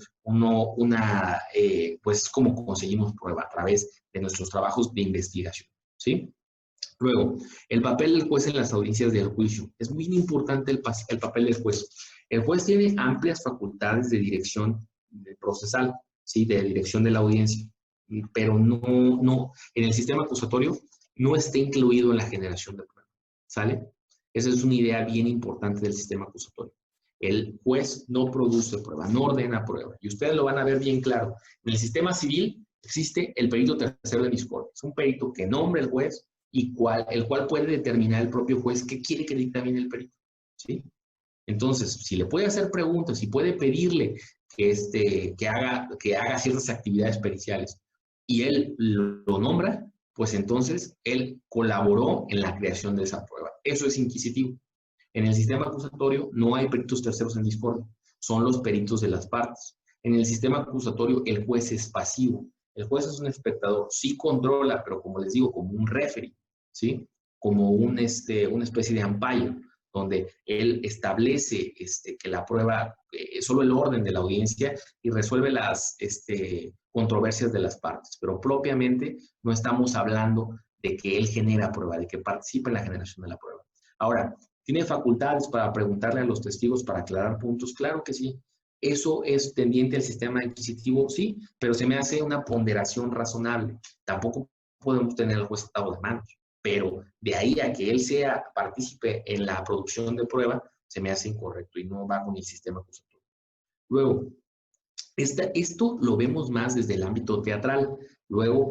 pues como conseguimos prueba a través de nuestros trabajos de investigación, ¿sí? Luego, el papel del juez en las audiencias del juicio. Es muy importante el papel del juez. El juez tiene amplias facultades de dirección procesal, ¿sí? De dirección de la audiencia, pero no, en el sistema acusatorio no está incluido en la generación de prueba, ¿sale? Esa es una idea bien importante del sistema acusatorio. El juez no produce prueba, no ordena prueba. Y ustedes lo van a ver bien claro. En el sistema civil existe el perito tercero de discordia. Es un perito que nombra el juez y el cual puede determinar el propio juez qué quiere que dictamine el perito, ¿sí? Entonces, si le puede hacer preguntas, si puede pedirle que haga ciertas actividades periciales y él lo nombra, pues entonces él colaboró en la creación de esa prueba. Eso es inquisitivo. En el sistema acusatorio no hay peritos terceros en discordia, son los peritos de las partes. En el sistema acusatorio el juez es pasivo. El juez es un espectador, sí controla, pero como les digo, como un referee, ¿sí? Como una especie de umpire, donde él establece que la prueba, solo el orden de la audiencia y resuelve las controversias de las partes, pero propiamente no estamos hablando de que él genera prueba, de que participa en la generación de la prueba. Ahora, ¿tiene facultades para preguntarle a los testigos para aclarar puntos? Claro que sí. ¿Eso es tendiente al sistema inquisitivo? Sí, pero se me hace una ponderación razonable. Tampoco podemos tener al juez atado de manos, pero de ahí a que él sea partícipe en la producción de prueba, se me hace incorrecto y no va con el sistema acusatorio. Luego, esto lo vemos más desde el ámbito teatral. Luego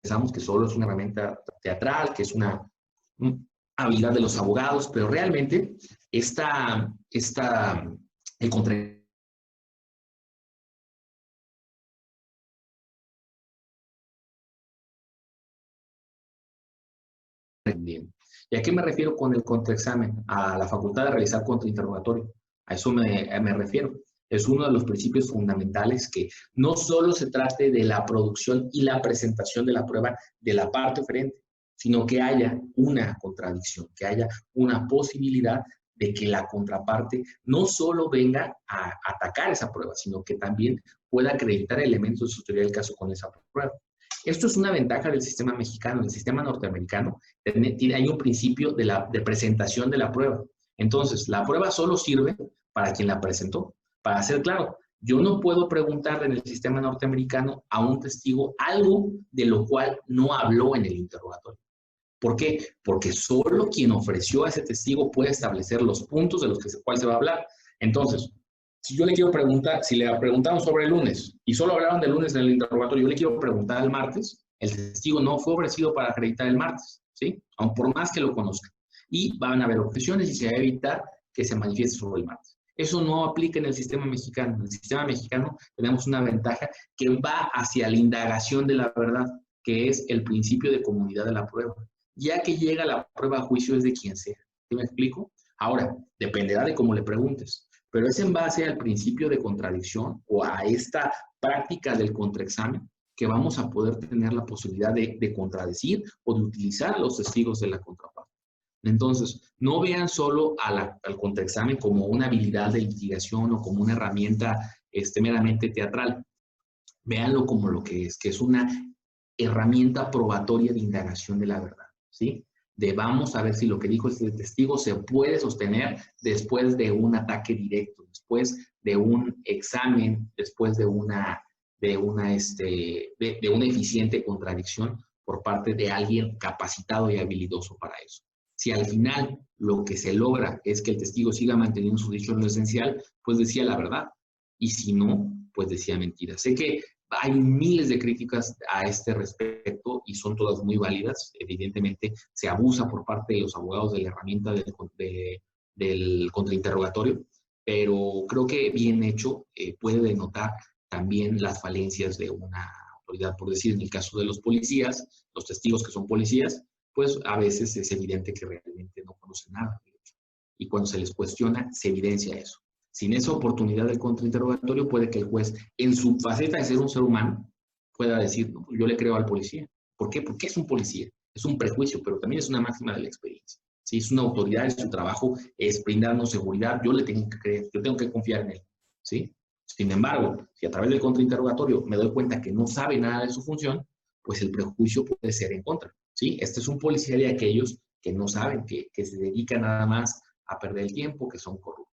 pensamos que solo es una herramienta teatral, que es una habilidad de los abogados, pero realmente el contraemprendimiento. ¿Y a qué me refiero con el contraexamen? A la facultad de realizar contrainterrogatorio. A eso me refiero. Es uno de los principios fundamentales que no solo se trate de la producción y la presentación de la prueba de la parte oferente, sino que haya una contradicción, que haya una posibilidad de que la contraparte no solo venga a atacar esa prueba, sino que también pueda acreditar elementos de su teoría del caso con esa prueba. Esto es una ventaja del sistema mexicano. En el sistema norteamericano hay un principio de presentación de la prueba. Entonces, la prueba solo sirve para quien la presentó. Para ser claro, yo no puedo preguntarle en el sistema norteamericano a un testigo algo de lo cual no habló en el interrogatorio. ¿Por qué? Porque solo quien ofreció a ese testigo puede establecer los puntos de los cuales se va a hablar. Entonces, si yo le quiero preguntar, si le preguntamos sobre el lunes y solo hablaron del lunes en el interrogatorio, yo le quiero preguntar el martes, el testigo no fue ofrecido para acreditar el martes, ¿sí? Aun por más que lo conozca. Y van a haber objeciones y se va a evitar que se manifieste sobre el martes. Eso no aplica en el sistema mexicano. En el sistema mexicano tenemos una ventaja que va hacia la indagación de la verdad, que es el principio de comunidad de la prueba. Ya que llega la prueba a juicio es de quien sea. ¿Sí me explico? Ahora, dependerá de cómo le preguntes, pero es en base al principio de contradicción o a esta práctica del contraexamen que vamos a poder tener la posibilidad de contradecir o de utilizar a los testigos de la contraparte. Entonces, no vean solo al contraexamen como una habilidad de litigación o como una herramienta meramente teatral. Véanlo como lo que es una herramienta probatoria de indagación de la verdad. ¿sí? De vamos a ver si lo que dijo este testigo se puede sostener después de un ataque directo, después de un examen, después de una eficiente contradicción por parte de alguien capacitado y habilidoso para eso. Si al final lo que se logra es que el testigo siga manteniendo su dicho en lo esencial, pues decía la verdad. Y si no, pues decía mentira. Sé que hay miles de críticas a este respecto y son todas muy válidas. Evidentemente, se abusa por parte de los abogados de la herramienta del contrainterrogatorio, pero creo que bien hecho puede denotar también las falencias de una autoridad. Por decir, en el caso de los policías, los testigos que son policías, pues a veces es evidente que realmente no conocen nada. Y cuando se les cuestiona, se evidencia eso. Sin esa oportunidad del contrainterrogatorio, puede que el juez, en su faceta de ser un ser humano, pueda decir, no, yo le creo al policía. ¿Por qué? Porque es un policía. Es un prejuicio, pero también es una máxima de la experiencia. ¿Sí? Es una autoridad, es su trabajo, es brindarnos seguridad. Yo le tengo que creer, yo tengo que confiar en él. ¿Sí? Sin embargo, si a través del contrainterrogatorio me doy cuenta que no sabe nada de su función, pues el prejuicio puede ser en contra. ¿Sí? Este es un policía de aquellos que no saben, que se dedican nada más a perder el tiempo, que son corruptos.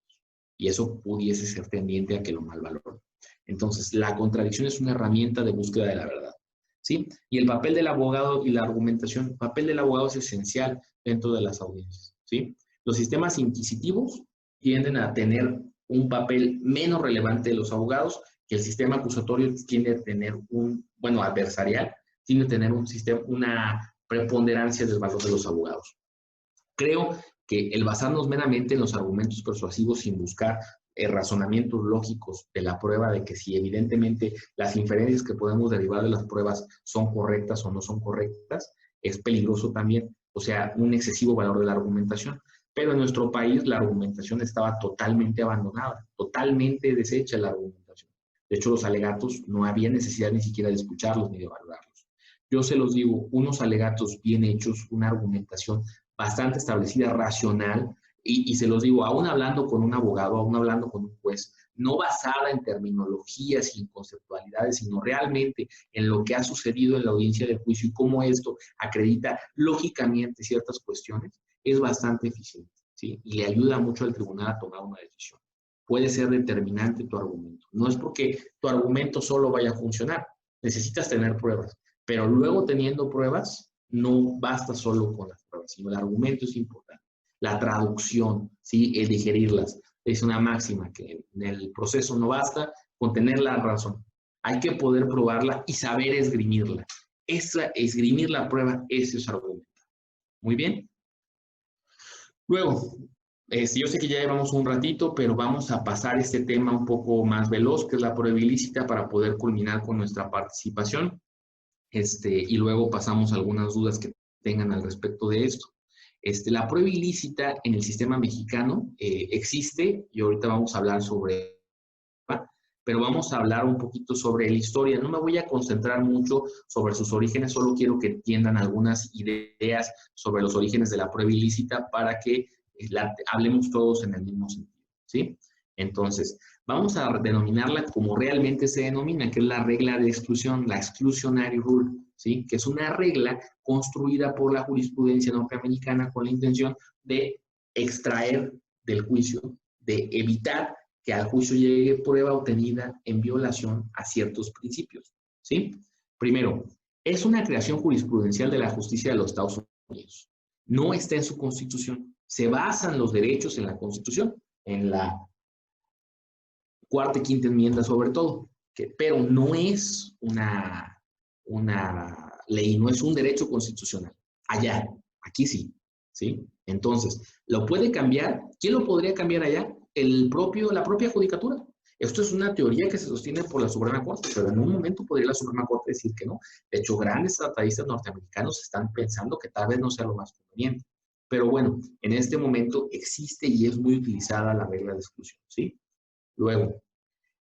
Y eso pudiese ser tendiente a que lo malvaloren. Entonces, la contradicción es una herramienta de búsqueda de la verdad. ¿Sí? Y el papel del abogado y la argumentación, el papel del abogado es esencial dentro de las audiencias. ¿Sí? Los sistemas inquisitivos tienden a tener un papel menos relevante de los abogados, que el sistema acusatorio tiende a tener adversarial, tiende a tener una preponderancia del valor de los abogados. Creo que el basarnos meramente en los argumentos persuasivos sin buscar razonamientos lógicos de la prueba, de que si evidentemente las inferencias que podemos derivar de las pruebas son correctas o no son correctas, es peligroso también, o sea, un excesivo valor de la argumentación. Pero en nuestro país la argumentación estaba totalmente abandonada, totalmente deshecha la argumentación. De hecho, los alegatos no había necesidad ni siquiera de escucharlos ni de valorarlos. Yo se los digo, unos alegatos bien hechos, una argumentación bastante establecida, racional, y se los digo, aún hablando con un abogado, aún hablando con un juez, no basada en terminologías y en conceptualidades, sino realmente en lo que ha sucedido en la audiencia de juicio y cómo esto acredita lógicamente ciertas cuestiones, es bastante eficiente, ¿sí? Y le ayuda mucho al tribunal a tomar una decisión. Puede ser determinante tu argumento. No es porque tu argumento solo vaya a funcionar, necesitas tener pruebas, pero luego teniendo pruebas, no basta solo con las pruebas, sino el argumento es importante. La traducción, ¿sí? El digerirlas. Es una máxima que en el proceso no basta con tener la razón. Hay que poder probarla y saber esgrimirla. Esgrimir la prueba, ese es argumento. Muy bien. Luego, yo sé que ya llevamos un ratito, pero vamos a pasar este tema un poco más veloz, que es la prueba ilícita, para poder culminar con nuestra participación. Y luego pasamos a algunas dudas que tengan al respecto de esto. La prueba ilícita en el sistema mexicano existe, y ahorita vamos a hablar sobre, pero vamos a hablar un poquito sobre la historia. No me voy a concentrar mucho sobre sus orígenes, solo quiero que entiendan algunas ideas sobre los orígenes de la prueba ilícita para que hablemos todos en el mismo sentido, ¿sí? Entonces, vamos a denominarla como realmente se denomina, que es la regla de exclusión, la exclusionary rule, ¿sí? Que es una regla construida por la jurisprudencia norteamericana con la intención de extraer del juicio, de evitar que al juicio llegue prueba obtenida en violación a ciertos principios, ¿sí? Primero, es una creación jurisprudencial de la justicia de los Estados Unidos. No está en su constitución. Se basan los derechos en la constitución, en la cuarta y quinta enmienda sobre todo, pero no es una ley, no es un derecho constitucional. Allá, aquí sí, ¿sí? Entonces, ¿lo puede cambiar? ¿Quién lo podría cambiar allá? La propia judicatura. Esto es una teoría que se sostiene por la Suprema Corte, pero en un momento podría la Suprema Corte decir que no. De hecho, grandes tratadistas norteamericanos están pensando que tal vez no sea lo más conveniente. Pero bueno, en este momento existe y es muy utilizada la regla de exclusión, ¿sí? Luego,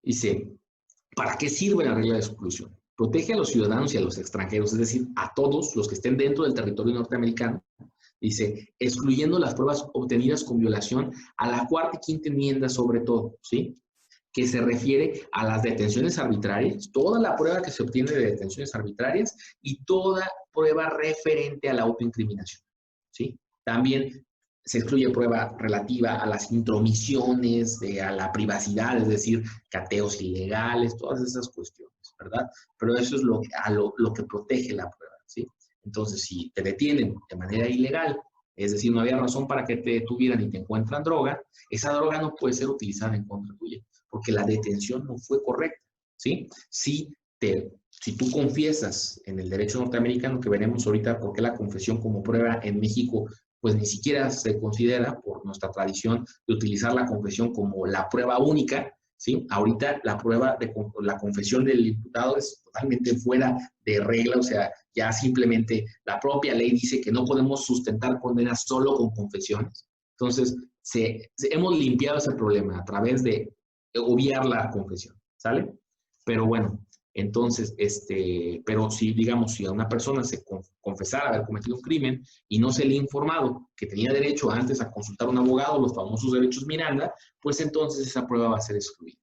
dice, ¿para qué sirve la regla de exclusión? Protege a los ciudadanos y a los extranjeros, es decir, a todos los que estén dentro del territorio norteamericano, dice, excluyendo las pruebas obtenidas con violación a la cuarta y quinta enmienda sobre todo, ¿sí? que se refiere a las detenciones arbitrarias, toda la prueba que se obtiene de detenciones arbitrarias y toda prueba referente a la autoincriminación, ¿sí? También se excluye prueba relativa a las intromisiones, a la privacidad, es decir, cateos ilegales, todas esas cuestiones, ¿verdad? Pero eso es lo que protege la prueba, ¿sí? Entonces, si te detienen de manera ilegal, es decir, no había razón para que te detuvieran y te encuentran droga, esa droga no puede ser utilizada en contra tuya, porque la detención no fue correcta, ¿sí? Si tú confiesas en el derecho norteamericano, que veremos ahorita por qué la confesión como prueba en México pues ni siquiera se considera por nuestra tradición de utilizar la confesión como la prueba única, ¿sí? Ahorita la confesión del imputado es totalmente fuera de regla, o sea, ya simplemente la propia ley dice que no podemos sustentar condenas solo con confesiones. Entonces, hemos limpiado ese problema a través de obviar la confesión, ¿sale? Pero bueno, entonces, pero si, digamos, si a una persona se confesara haber cometido un crimen y no se le ha informado que tenía derecho antes a consultar a un abogado, los famosos derechos Miranda, pues entonces esa prueba va a ser excluida.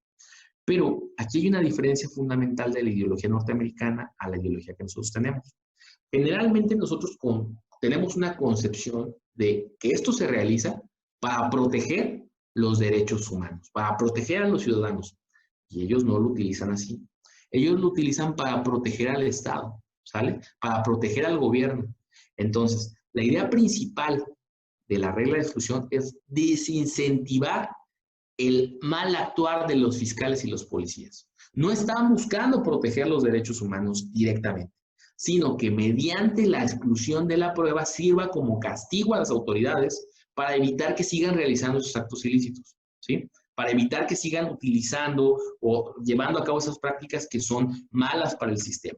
Pero aquí hay una diferencia fundamental de la ideología norteamericana a la ideología que nosotros tenemos. Generalmente nosotros tenemos una concepción de que esto se realiza para proteger los derechos humanos, para proteger a los ciudadanos, y ellos no lo utilizan así. Ellos lo utilizan para proteger al Estado, ¿sale? Para proteger al gobierno. Entonces, la idea principal de la regla de exclusión es desincentivar el mal actuar de los fiscales y los policías. No están buscando proteger los derechos humanos directamente, sino que mediante la exclusión de la prueba sirva como castigo a las autoridades para evitar que sigan realizando esos actos ilícitos, ¿sí? Para evitar que sigan utilizando o llevando a cabo esas prácticas que son malas para el sistema.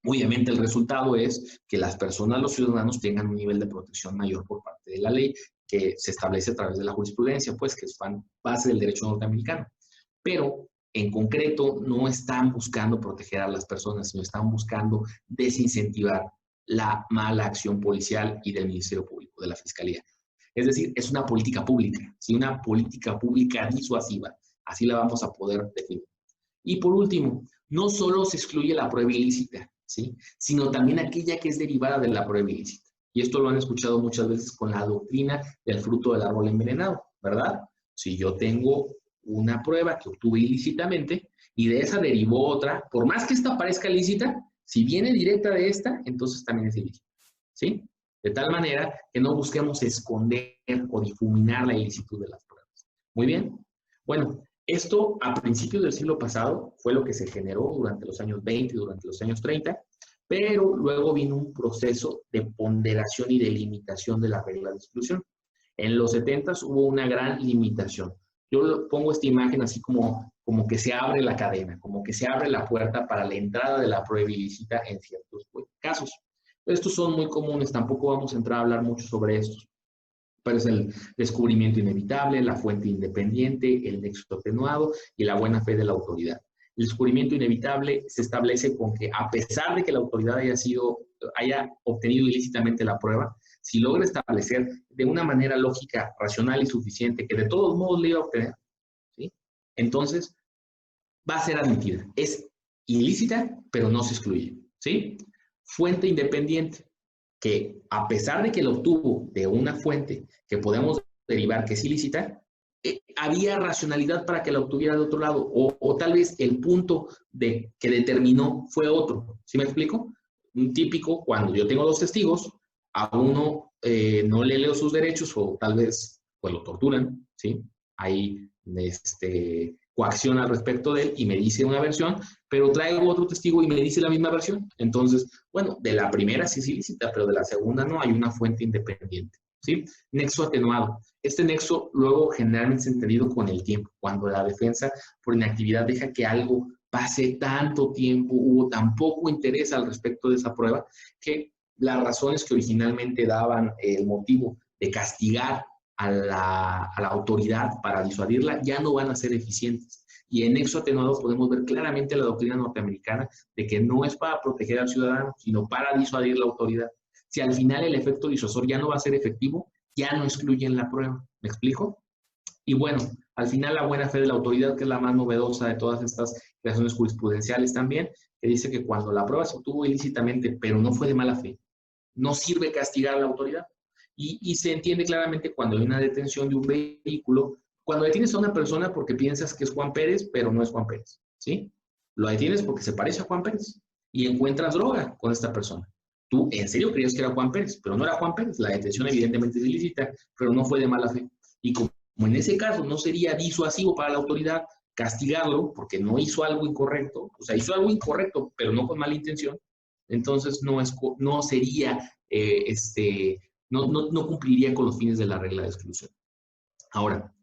Obviamente el resultado es que las personas, los ciudadanos, tengan un nivel de protección mayor por parte de la ley que se establece a través de la jurisprudencia, pues que es base del derecho norteamericano. Pero en concreto no están buscando proteger a las personas, sino están buscando desincentivar la mala acción policial y del Ministerio Público, de la Fiscalía. Es decir, es una política pública, ¿sí? Una política pública disuasiva. Así la vamos a poder definir. Y por último, no solo se excluye la prueba ilícita, ¿sí? Sino también aquella que es derivada de la prueba ilícita. Y esto lo han escuchado muchas veces con la doctrina del fruto del árbol envenenado, ¿verdad? Si yo tengo una prueba que obtuve ilícitamente y de esa derivó otra, por más que esta parezca lícita, si viene directa de esta, entonces también es ilícita, ¿sí? De tal manera que no busquemos esconder o difuminar la ilicitud de las pruebas. Muy bien. Bueno, esto a principios del siglo pasado fue lo que se generó durante los años 20 y durante los años 30, pero luego vino un proceso de ponderación y de limitación de la regla de exclusión. En los 70 hubo una gran limitación. Yo pongo esta imagen así como que se abre la cadena, como que se abre la puerta para la entrada de la prueba ilícita en ciertos casos. Estos son muy comunes, tampoco vamos a entrar a hablar mucho sobre estos. Pero es el descubrimiento inevitable, la fuente independiente, el nexo atenuado y la buena fe de la autoridad. El descubrimiento inevitable se establece con que, a pesar de que la autoridad haya obtenido ilícitamente la prueba, si logra establecer de una manera lógica, racional y suficiente que de todos modos le iba a obtener, ¿sí? Entonces va a ser admitida. Es ilícita, pero no se excluye, ¿sí? Fuente independiente, que a pesar de que lo obtuvo de una fuente que podemos derivar que es ilícita, había racionalidad para que la obtuviera de otro lado, o tal vez el punto que determinó fue otro. ¿Sí me explico? Un típico, cuando yo tengo dos testigos, a uno no le leo sus derechos o tal vez pues lo torturan, ¿sí? Hay coacción al respecto de él y me dice una versión, pero traigo otro testigo y me dice la misma versión. Entonces, bueno, de la primera sí es ilícita, pero de la segunda no, hay una fuente independiente, ¿sí? Nexo atenuado. Este nexo luego generalmente es entendido con el tiempo, cuando la defensa por inactividad deja que algo pase tanto tiempo, hubo tan poco interés al respecto de esa prueba, que las razones que originalmente daban el motivo de castigar a la autoridad para disuadirla ya no van a ser eficientes. Y en nexo atenuado podemos ver claramente la doctrina norteamericana de que no es para proteger al ciudadano, sino para disuadir la autoridad. Si al final el efecto disuasor ya no va a ser efectivo, ya no excluyen la prueba. ¿Me explico? Y bueno, Al final, la buena fe de la autoridad, que es la más novedosa de todas estas creaciones jurisprudenciales también, que dice que cuando la prueba se obtuvo ilícitamente, pero no fue de mala fe, no sirve castigar a la autoridad. Y se entiende claramente cuando hay una detención de un vehículo, cuando detienes a una persona porque piensas que es Juan Pérez, pero no es Juan Pérez, ¿sí? Lo detienes porque se parece a Juan Pérez y encuentras droga con esta persona. Tú en serio creías que era Juan Pérez, pero no era Juan Pérez. La detención evidentemente es ilícita, pero no fue de mala fe. Y como en ese caso no sería disuasivo para la autoridad castigarlo porque no hizo algo incorrecto, o sea, hizo algo incorrecto, pero no con mala intención, entonces no sería, no cumpliría con los fines de la regla de exclusión. Ahora,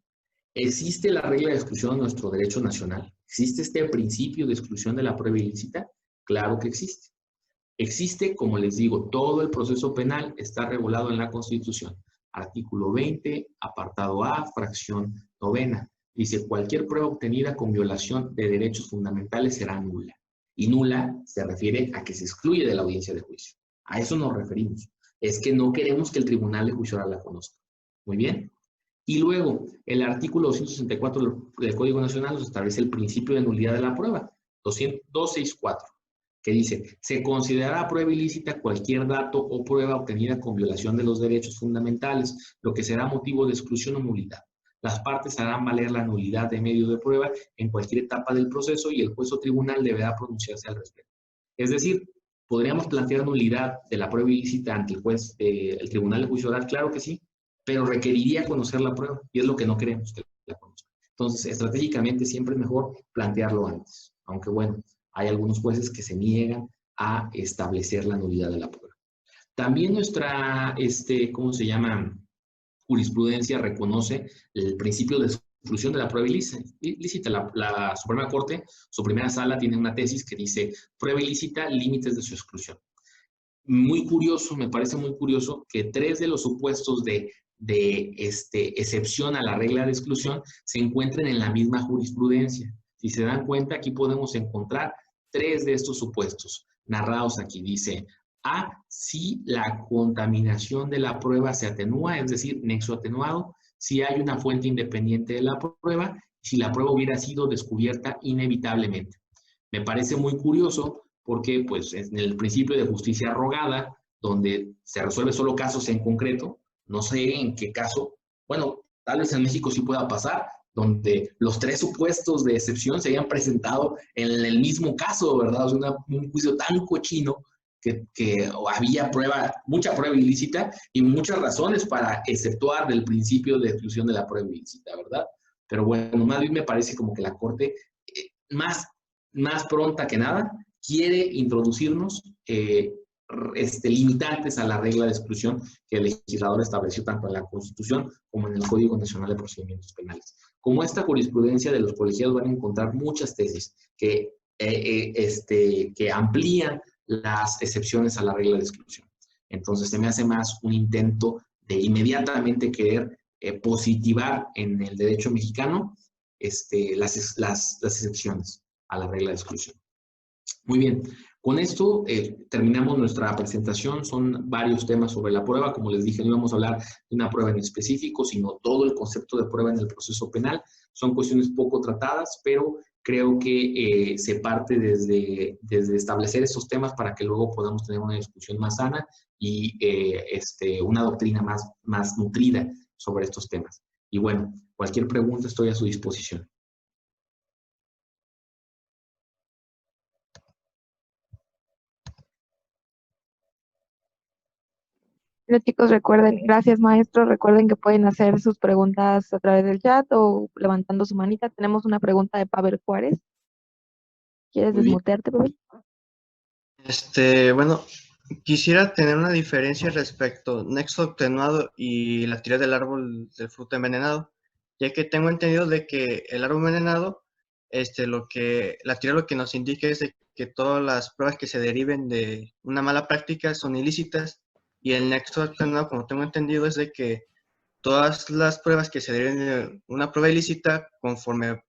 ¿existe la regla de exclusión en nuestro derecho nacional? ¿Existe este principio de exclusión de la prueba ilícita? Claro que existe. Existe, como les digo, todo el proceso penal está regulado en la Constitución. Artículo 20, apartado A, fracción 9. Dice, cualquier prueba obtenida con violación de derechos fundamentales será nula. Y nula se refiere a que se excluye de la audiencia de juicio. A eso nos referimos. Es que no queremos que el tribunal de juicio oral la conozca. Muy bien. Y luego, el artículo 264 del Código Nacional nos establece el principio de nulidad de la prueba. 264. Que dice, se considerará prueba ilícita cualquier dato o prueba obtenida con violación de los derechos fundamentales, lo que será motivo de exclusión o nulidad. Las partes harán valer la nulidad de medio de prueba en cualquier etapa del proceso y el juez o tribunal deberá pronunciarse al respecto. Es decir, ¿podríamos plantear nulidad de la prueba ilícita ante el juez, el tribunal de juicio oral? Claro que sí, pero requeriría conocer la prueba y es lo que no queremos que la conozca. Entonces, estratégicamente siempre es mejor plantearlo antes, aunque bueno, hay algunos jueces que se niegan a establecer la nulidad de la prueba. También nuestra, ¿cómo se llama? Jurisprudencia reconoce el principio de exclusión de la prueba ilícita. La Suprema Corte, su primera sala, tiene una tesis que dice prueba ilícita, límites de su exclusión. Muy curioso, me parece muy curioso que 3 de los supuestos de excepción a la regla de exclusión se encuentren en la misma jurisprudencia. Si se dan cuenta, aquí podemos encontrar 3 de estos supuestos narrados aquí. Dice, A, si la contaminación de la prueba se atenúa, es decir, nexo atenuado, si hay una fuente independiente de la prueba, si la prueba hubiera sido descubierta inevitablemente. Me parece muy curioso porque, pues, en el principio de justicia rogada, donde se resuelve solo casos en concreto, no sé en qué caso, bueno, tal vez en México sí pueda pasar, donde los 3 supuestos de excepción se hayan presentado en el mismo caso, ¿verdad? O sea, un juicio tan cochino que había mucha prueba ilícita y muchas razones para exceptuar del principio de exclusión de la prueba ilícita, ¿verdad? Pero bueno, más bien me parece como que la Corte, más pronta que nada, quiere introducirnos limitantes a la regla de exclusión que el legislador estableció tanto en la Constitución como en el Código Nacional de Procedimientos Penales. Como esta jurisprudencia de los colegiados van a encontrar muchas tesis que amplían las excepciones a la regla de exclusión. Entonces se me hace más un intento de inmediatamente querer positivar en el derecho mexicano las excepciones a la regla de exclusión. Muy bien, con esto terminamos nuestra presentación. Son varios temas sobre la prueba. Como les dije, no íbamos a hablar de una prueba en específico, sino todo el concepto de prueba en el proceso penal. Son cuestiones poco tratadas, pero creo que se parte desde establecer estos temas para que luego podamos tener una discusión más sana y una doctrina más nutrida sobre estos temas. Y bueno, cualquier pregunta estoy a su disposición. Los chicos, recuerden, gracias maestro, recuerden que pueden hacer sus preguntas a través del chat o levantando su manita. Tenemos una pregunta de Pavel Juárez. ¿Quieres Muy bien. desmutearte, Pavel? Bueno, quisiera tener una diferencia respecto nexo atenuado y la teoría del árbol del fruto envenenado, ya que tengo entendido de que el árbol envenenado, la teoría lo que nos indica es de que todas las pruebas que se deriven de una mala práctica son ilícitas, y el nexo atenuado, como tengo entendido, es de que todas las pruebas que se deriven de una prueba ilícita, conforme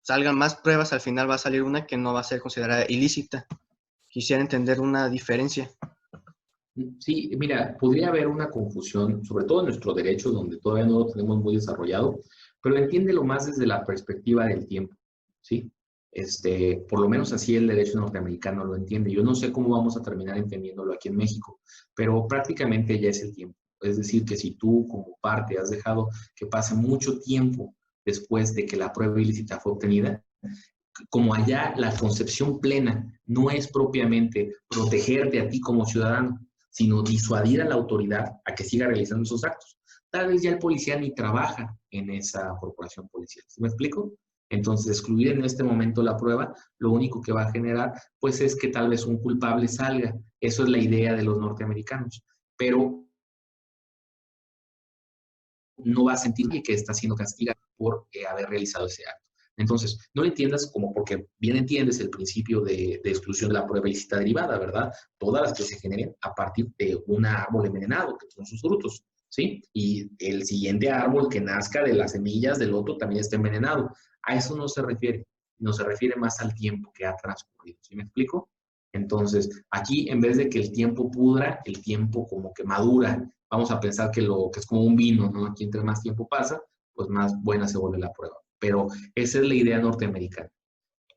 salgan más pruebas, al final va a salir una que no va a ser considerada ilícita. Quisiera entender una diferencia. Sí, mira, podría haber una confusión, sobre todo en nuestro derecho, donde todavía no lo tenemos muy desarrollado, pero entiéndelo más desde la perspectiva del tiempo, ¿sí? Por lo menos así el derecho norteamericano lo entiende. Yo no sé cómo vamos a terminar entendiéndolo aquí en México, pero prácticamente ya es el tiempo. Es decir, que si tú como parte has dejado que pase mucho tiempo después de que la prueba ilícita fue obtenida, como allá la concepción plena no es propiamente protegerte a ti como ciudadano, sino disuadir a la autoridad a que siga realizando esos actos. Tal vez ya el policía ni trabaja en esa corporación policial. ¿Sí me explico? Entonces, excluir en este momento la prueba, lo único que va a generar, pues, es que tal vez un culpable salga. Eso es la idea de los norteamericanos. Pero no va a sentir que está siendo castigado por haber realizado ese acto. Entonces, no lo entiendas como porque bien entiendes el principio de exclusión de la prueba ilícita derivada, ¿verdad? Todas las que se generen a partir de un árbol envenenado, que son sus frutos, ¿sí? Y el siguiente árbol que nazca de las semillas del otro también está envenenado. A eso no se refiere. No se refiere más al tiempo que ha transcurrido. ¿Sí me explico? Entonces, aquí en vez de que el tiempo pudra, el tiempo como que madura. Vamos a pensar que es como un vino, ¿no? Aquí entre más tiempo pasa, pues más buena se vuelve la prueba. Pero esa es la idea norteamericana.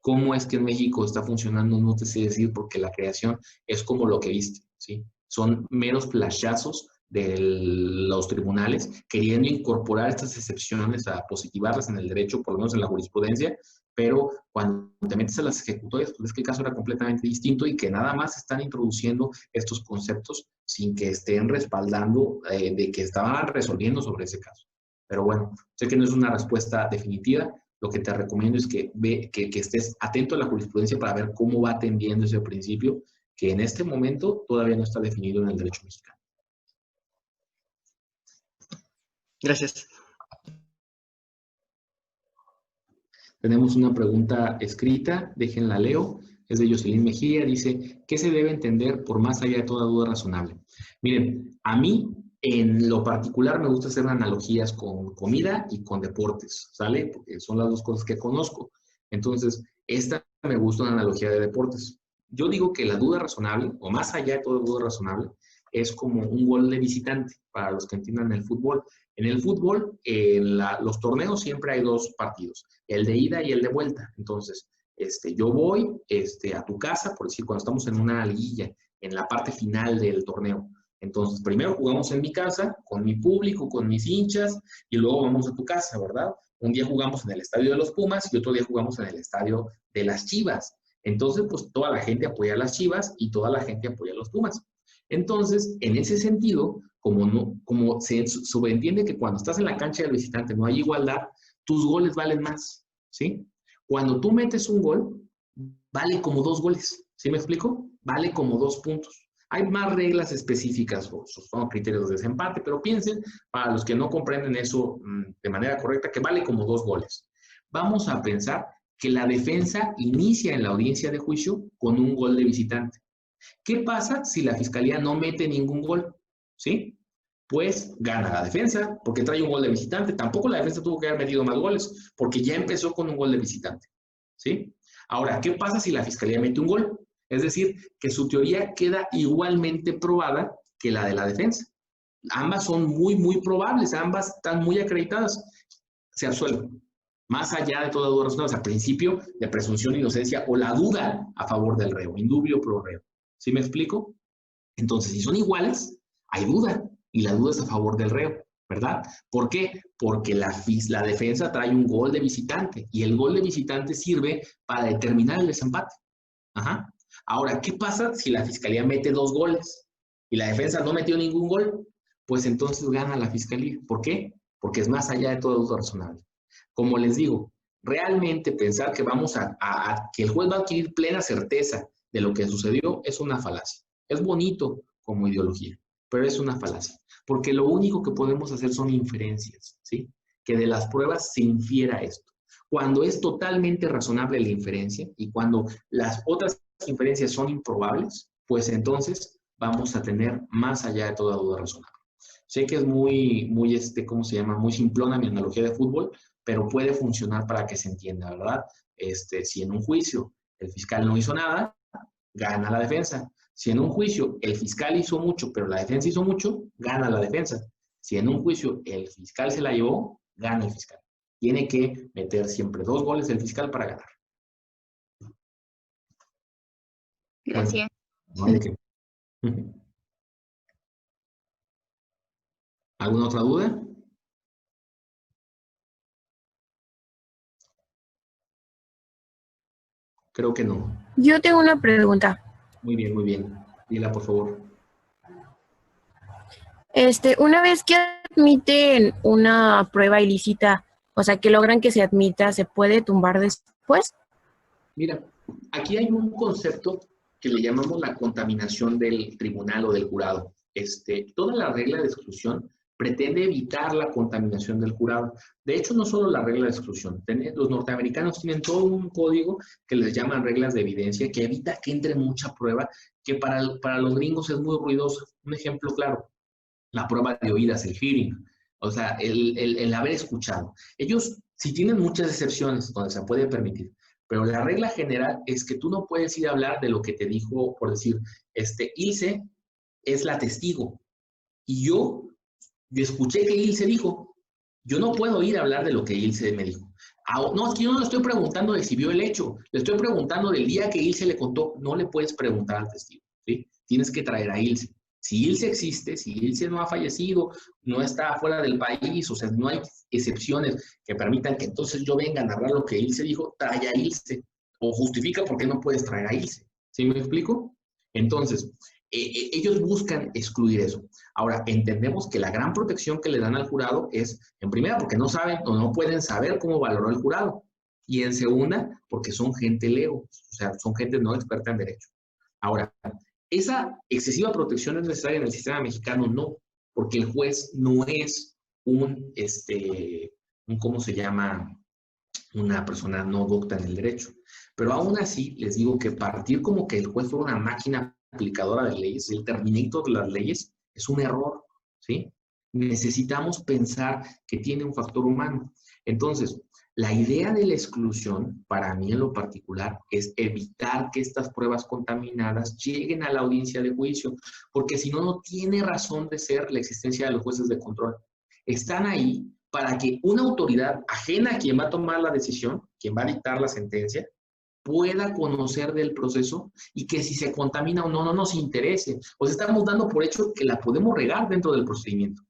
¿Cómo es que en México está funcionando? No te sé decir, porque la creación es como lo que viste, ¿sí? Son meros flashazos de los tribunales queriendo incorporar estas excepciones a positivarlas en el derecho, por lo menos en la jurisprudencia, pero cuando te metes a las ejecutorias, pues es que el caso era completamente distinto y que nada más están introduciendo estos conceptos sin que estén respaldando de que estaban resolviendo sobre ese caso. Pero bueno, sé que no es una respuesta definitiva. Lo que te recomiendo es que estés atento a la jurisprudencia para ver cómo va atendiendo ese principio, que en este momento todavía no está definido en el derecho mexicano. Gracias. Tenemos una pregunta escrita, déjenla leo. Es de Jocelyn Mejía, dice, ¿qué se debe entender por más allá de toda duda razonable? Miren, a mí en lo particular me gusta hacer analogías con comida y con deportes, ¿sale? Porque son las dos cosas que conozco. Entonces, esta me gusta una analogía de deportes. Yo digo que la duda razonable, o más allá de toda duda razonable, es como un gol de visitante, para los que entiendan el fútbol. En el fútbol, los torneos siempre hay dos partidos, el de ida y el de vuelta. Entonces, yo voy a tu casa, por decir, cuando estamos en una liguilla, en la parte final del torneo. Entonces, primero jugamos en mi casa, con mi público, con mis hinchas, y luego vamos a tu casa, ¿verdad? Un día jugamos en el estadio de los Pumas y otro día jugamos en el estadio de las Chivas. Entonces, pues toda la gente apoya a las Chivas y toda la gente apoya a los Pumas. Entonces, en ese sentido, como se subentiende que cuando estás en la cancha del visitante no hay igualdad, tus goles valen más, ¿sí? Cuando tú metes un gol, vale como 2 goles, ¿sí me explico? Vale como 2 puntos. Hay más reglas específicas, son criterios de desempate, pero piensen, para los que no comprenden eso de manera correcta, que vale como 2 goles. Vamos a pensar que la defensa inicia en la audiencia de juicio con un gol de visitante. ¿Qué pasa si la fiscalía no mete ningún gol? ¿Sí? Pues gana la defensa, porque trae un gol de visitante. Tampoco la defensa tuvo que haber metido más goles, porque ya empezó con un gol de visitante. ¿Sí? Ahora, ¿qué pasa si la fiscalía mete un gol? Es decir, que su teoría queda igualmente probada que la de la defensa. Ambas son muy, muy probables, ambas están muy acreditadas. Se absuelven. Más allá de toda duda razonable, o sea, principio de presunción de inocencia o la duda a favor del reo, indubio pro reo. ¿Sí me explico? Entonces, si son iguales, hay duda, y la duda es a favor del reo, ¿verdad? ¿Por qué? Porque la defensa trae un gol de visitante, y el gol de visitante sirve para determinar el desempate. Ajá. Ahora, ¿qué pasa si la fiscalía mete 2 goles y la defensa no metió ningún gol? Pues entonces gana la fiscalía. ¿Por qué? Porque es más allá de toda duda razonable. Como les digo, realmente pensar que que el juez va a adquirir plena certeza de lo que sucedió es una falacia. Es bonito como ideología, pero es una falacia. Porque lo único que podemos hacer son inferencias, ¿sí? Que de las pruebas se infiera esto. Cuando es totalmente razonable la inferencia y cuando las otras inferencias son improbables, pues entonces vamos a tener más allá de toda duda razonable. Sé que es muy ¿cómo se llama? Muy simplona mi analogía de fútbol, pero puede funcionar para que se entienda, ¿verdad? Si en un juicio el fiscal no hizo nada, gana la defensa. Si en un juicio el fiscal hizo mucho, pero la defensa hizo mucho, gana la defensa. Si en un juicio el fiscal se la llevó, gana el fiscal. Tiene que meter siempre 2 goles el fiscal para ganar. Gracias. No hay de qué. ¿Alguna otra duda? Creo que no. Yo tengo una pregunta. Muy bien, muy bien. Dila, por favor. Una vez que admiten una prueba ilícita, o sea, que logran que se admita, ¿se puede tumbar después? Mira, aquí hay un concepto que le llamamos la contaminación del tribunal o del jurado. Toda la regla de exclusión pretende evitar la contaminación del jurado. De hecho, no solo la regla de exclusión. Los norteamericanos tienen todo un código que les llaman reglas de evidencia que evita que entre mucha prueba que para los gringos es muy ruidosa. Un ejemplo claro, la prueba de oídas, el hearing, o sea, el haber escuchado. Ellos sí tienen muchas excepciones donde se puede permitir, pero la regla general es que tú no puedes ir a hablar de lo que te dijo, por decir, Ilse es la testigo, y yo escuché que Ilse dijo, yo no puedo ir a hablar de lo que Ilse me dijo. No, es que yo no le estoy preguntando de si vio el hecho, le estoy preguntando del día que Ilse le contó. No le puedes preguntar al testigo, ¿sí? Tienes que traer a Ilse. Si Ilse existe, si Ilse no ha fallecido, no está fuera del país, o sea, no hay excepciones que permitan que entonces yo venga a narrar lo que Ilse dijo, trae a Ilse. O justifica por qué no puedes traer a Ilse. ¿Sí me explico? Entonces, ellos buscan excluir eso. Ahora, entendemos que la gran protección que le dan al jurado es, en primera, porque no saben o no pueden saber cómo valoró el jurado. Y en segunda, porque son gente lego, o sea, son gente no experta en derecho. Ahora, esa excesiva protección es necesaria en el sistema mexicano, no, porque el juez no es un ¿cómo se llama? Una persona no docta en el derecho. Pero aún así, les digo que partir como que el juez fuera una máquina aplicadora de leyes, el terminator de las leyes, es un error, ¿sí? Necesitamos pensar que tiene un factor humano. Entonces, la idea de la exclusión, para mí en lo particular, es evitar que estas pruebas contaminadas lleguen a la audiencia de juicio, porque si no, no tiene razón de ser la existencia de los jueces de control. Están ahí para que una autoridad ajena a quien va a tomar la decisión, quien va a dictar la sentencia, pueda conocer del proceso y que si se contamina o no, no nos interese. O sea, estamos dando por hecho que la podemos regar dentro del procedimiento,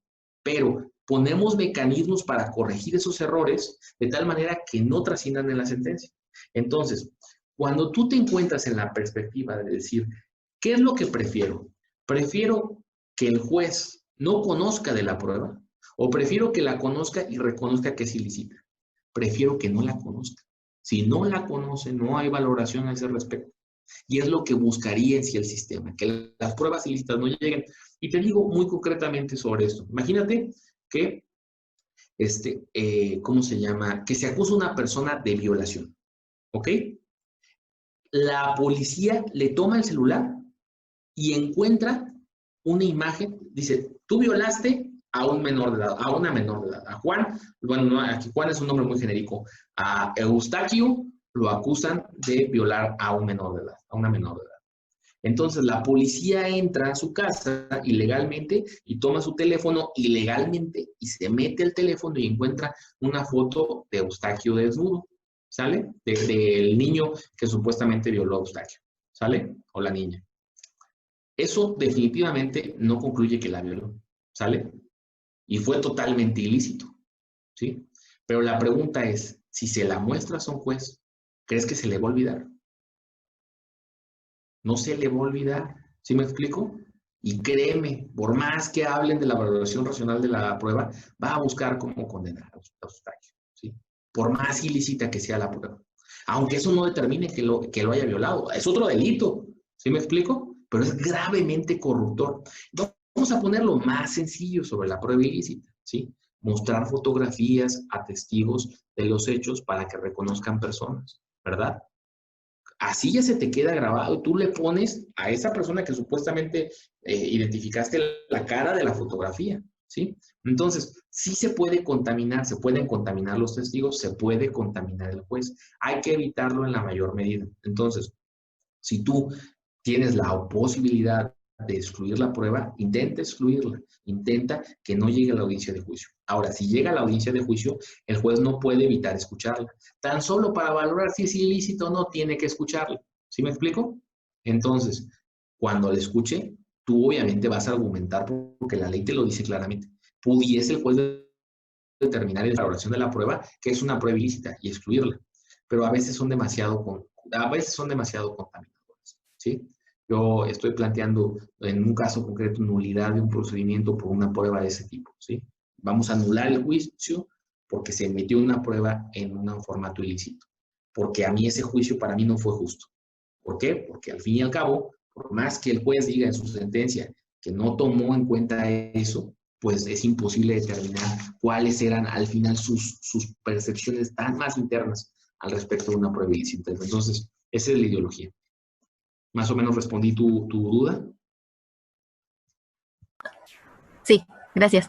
pero ponemos mecanismos para corregir esos errores de tal manera que no trasciendan en la sentencia. Entonces, cuando tú te encuentras en la perspectiva de decir, ¿qué es lo que prefiero? ¿Prefiero que el juez no conozca de la prueba o prefiero que la conozca y reconozca que es ilícita? Prefiero que no la conozca. Si no la conoce, no hay valoración a ese respecto. Y es lo que buscaría en sí el sistema, que las pruebas ilícitas no lleguen. Y te digo muy concretamente sobre esto. Imagínate que, ¿cómo se llama? Que se acusa a una persona de violación, ¿ok? La policía le toma el celular y encuentra una imagen, dice, tú violaste a un menor de edad, a una menor de edad. A Juan, bueno, no, aquí Juan es un nombre muy genérico. A Eustaquio lo acusan de violar a un menor de edad, a una menor de edad. Entonces la policía entra a su casa ilegalmente y toma su teléfono ilegalmente y se mete al teléfono y encuentra una foto de Eustaquio desnudo, ¿sale? Del niño que supuestamente violó a Eustaquio, ¿sale? O la niña. Eso definitivamente no concluye que la violó, ¿sale? Y fue totalmente ilícito, ¿sí? Pero la pregunta es, si se la muestras a un juez, ¿crees que se le va a olvidar? No se le va a olvidar, ¿sí me explico? Y créeme, por más que hablen de la valoración racional de la prueba, va a buscar cómo condenar a Eustaquio, ¿sí? Por más ilícita que sea la prueba. Aunque eso no determine que lo haya violado, es otro delito, ¿sí me explico? Pero es gravemente corruptor. Vamos a ponerlo más sencillo sobre la prueba ilícita, ¿sí? Mostrar fotografías a testigos de los hechos para que reconozcan personas, ¿verdad? Así ya se te queda grabado. Tú le pones a esa persona que supuestamente identificaste la cara de la fotografía, ¿sí? Entonces, sí se puede contaminar, se pueden contaminar los testigos, se puede contaminar el juez. Hay que evitarlo en la mayor medida. Entonces, si tú tienes la posibilidad de excluir la prueba, intenta excluirla, intenta que no llegue a la audiencia de juicio. Ahora, si llega a la audiencia de juicio, el juez no puede evitar escucharla. Tan solo para valorar si es ilícito o no, tiene que escucharla. ¿Sí me explico? Entonces, cuando la escuche, tú obviamente vas a argumentar porque la ley te lo dice claramente. Pudiese el juez determinar en la valoración de la prueba que es una prueba ilícita y excluirla. Pero a veces son demasiado contaminadores, ¿sí? Yo estoy planteando en un caso concreto nulidad de un procedimiento por una prueba de ese tipo, ¿sí? Vamos a anular el juicio porque se emitió una prueba en un formato ilícito. Porque a mí ese juicio para mí no fue justo. ¿Por qué? Porque al fin y al cabo, por más que el juez diga en su sentencia que no tomó en cuenta eso, pues es imposible determinar cuáles eran al final sus percepciones tan más internas al respecto de una prueba ilícita. Entonces, esa es la ideología. ¿Más o menos respondí tu duda? Sí, gracias.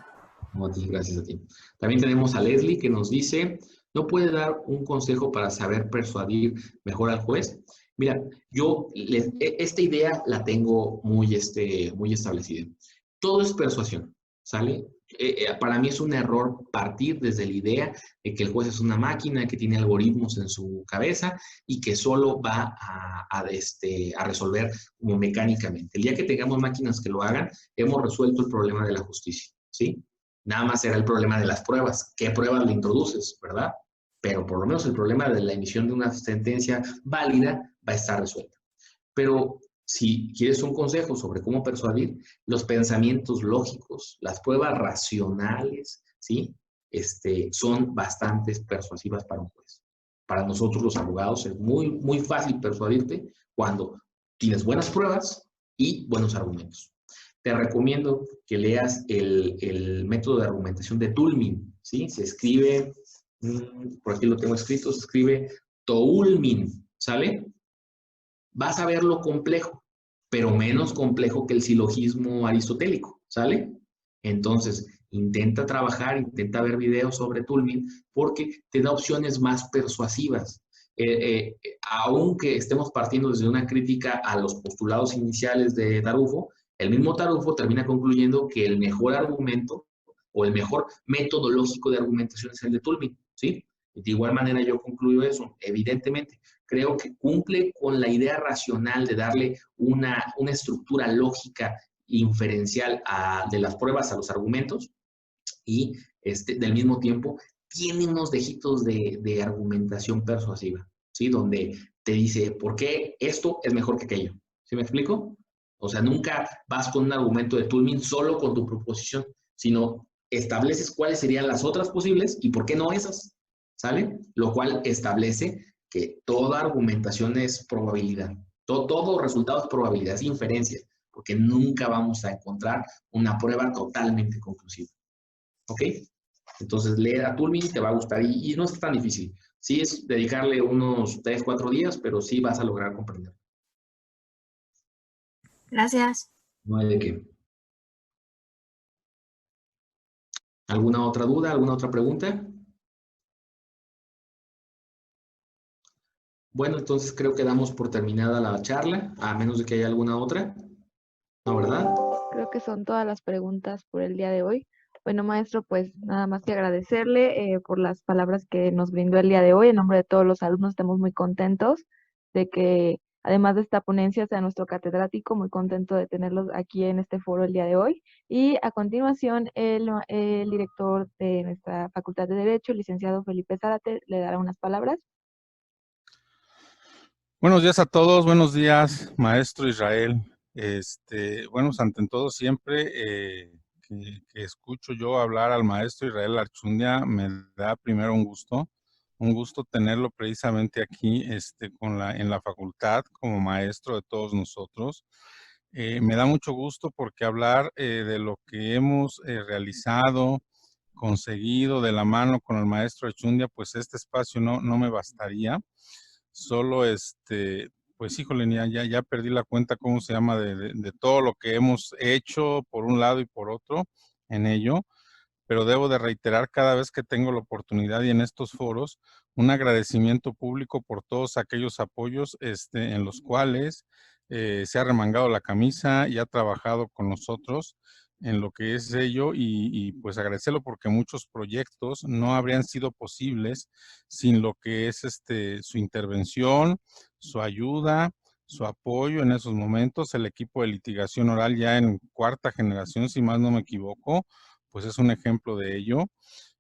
No, gracias a ti. También tenemos a Leslie que nos dice, ¿no puede dar un consejo para saber persuadir mejor al juez? Mira, esta idea la tengo muy establecida. Todo es persuasión, ¿sale? Para mí es un error partir desde la idea de que el juez es una máquina que tiene algoritmos en su cabeza y que solo va a resolver como mecánicamente. El día que tengamos máquinas que lo hagan, hemos resuelto el problema de la justicia, ¿sí? Nada más era el problema de las pruebas. ¿Qué pruebas le introduces, verdad? Pero por lo menos el problema de la emisión de una sentencia válida va a estar resuelto. Pero si quieres un consejo sobre cómo persuadir, los pensamientos lógicos, las pruebas racionales, ¿sí? Son bastante persuasivas para un juez. Para nosotros los abogados es muy, muy fácil persuadirte cuando tienes buenas pruebas y buenos argumentos. Te recomiendo que leas el método de argumentación de Toulmin, ¿sí? Se escribe, por aquí lo tengo escrito, se escribe Toulmin, ¿sale? Vas a ver lo complejo, pero menos complejo que el silogismo aristotélico, ¿sale? Entonces, intenta trabajar, intenta ver videos sobre Toulmin porque te da opciones más persuasivas. Aunque estemos partiendo desde una crítica a los postulados iniciales de Tarufo, el mismo Tarufo termina concluyendo que el mejor argumento o el mejor método lógico de argumentación es el de Toulmin, ¿sí? De igual manera yo concluyo eso, evidentemente. Creo que cumple con la idea racional de darle una estructura lógica inferencial de las pruebas a los argumentos y del mismo tiempo tiene unos dejitos de argumentación persuasiva, ¿sí? Donde te dice, ¿por qué esto es mejor que aquello? ¿Sí me explico? O sea, nunca vas con un argumento de Toulmin solo con tu proposición, sino estableces cuáles serían las otras posibles y por qué no esas, ¿sale? Lo cual establece que toda argumentación es probabilidad. Todo resultado es probabilidad, es inferencia, porque nunca vamos a encontrar una prueba totalmente conclusiva. ¿Ok? Entonces, leer a Toulmin te va a gustar y no es tan difícil. Sí es dedicarle unos 3, 4 días, pero sí vas a lograr comprender. Gracias. No hay de qué. ¿Alguna otra duda? ¿Alguna otra pregunta? Bueno, entonces creo que damos por terminada la charla, a menos de que haya alguna otra. ¿No, verdad? Creo que son todas las preguntas por el día de hoy. Bueno, maestro, pues nada más que agradecerle por las palabras que nos brindó el día de hoy. En nombre de todos los alumnos, estamos muy contentos de que, además de esta ponencia, sea nuestro catedrático, muy contento de tenerlos aquí en este foro el día de hoy. Y a continuación, el director de nuestra Facultad de Derecho, el licenciado Felipe Zárate, le dará unas palabras. Buenos días a todos, buenos días, maestro Israel. Bueno, ante todo siempre que escucho yo hablar al maestro Israel Archundia, me da primero un gusto tenerlo precisamente aquí en la facultad como maestro de todos nosotros. Me da mucho gusto porque hablar de lo que hemos realizado, conseguido de la mano con el maestro Archundia, pues este espacio no me bastaría. Solo pues híjole, ya perdí la cuenta cómo se llama de todo lo que hemos hecho por un lado y por otro en ello, pero debo de reiterar cada vez que tengo la oportunidad y en estos foros un agradecimiento público por todos aquellos apoyos en los cuales se ha remangado la camisa y ha trabajado con nosotros en lo que es ello y pues agradecerlo porque muchos proyectos no habrían sido posibles sin lo que es su intervención, su ayuda, su apoyo en esos momentos. El equipo de litigación oral ya en 4ª generación, si más no me equivoco, pues es un ejemplo de ello.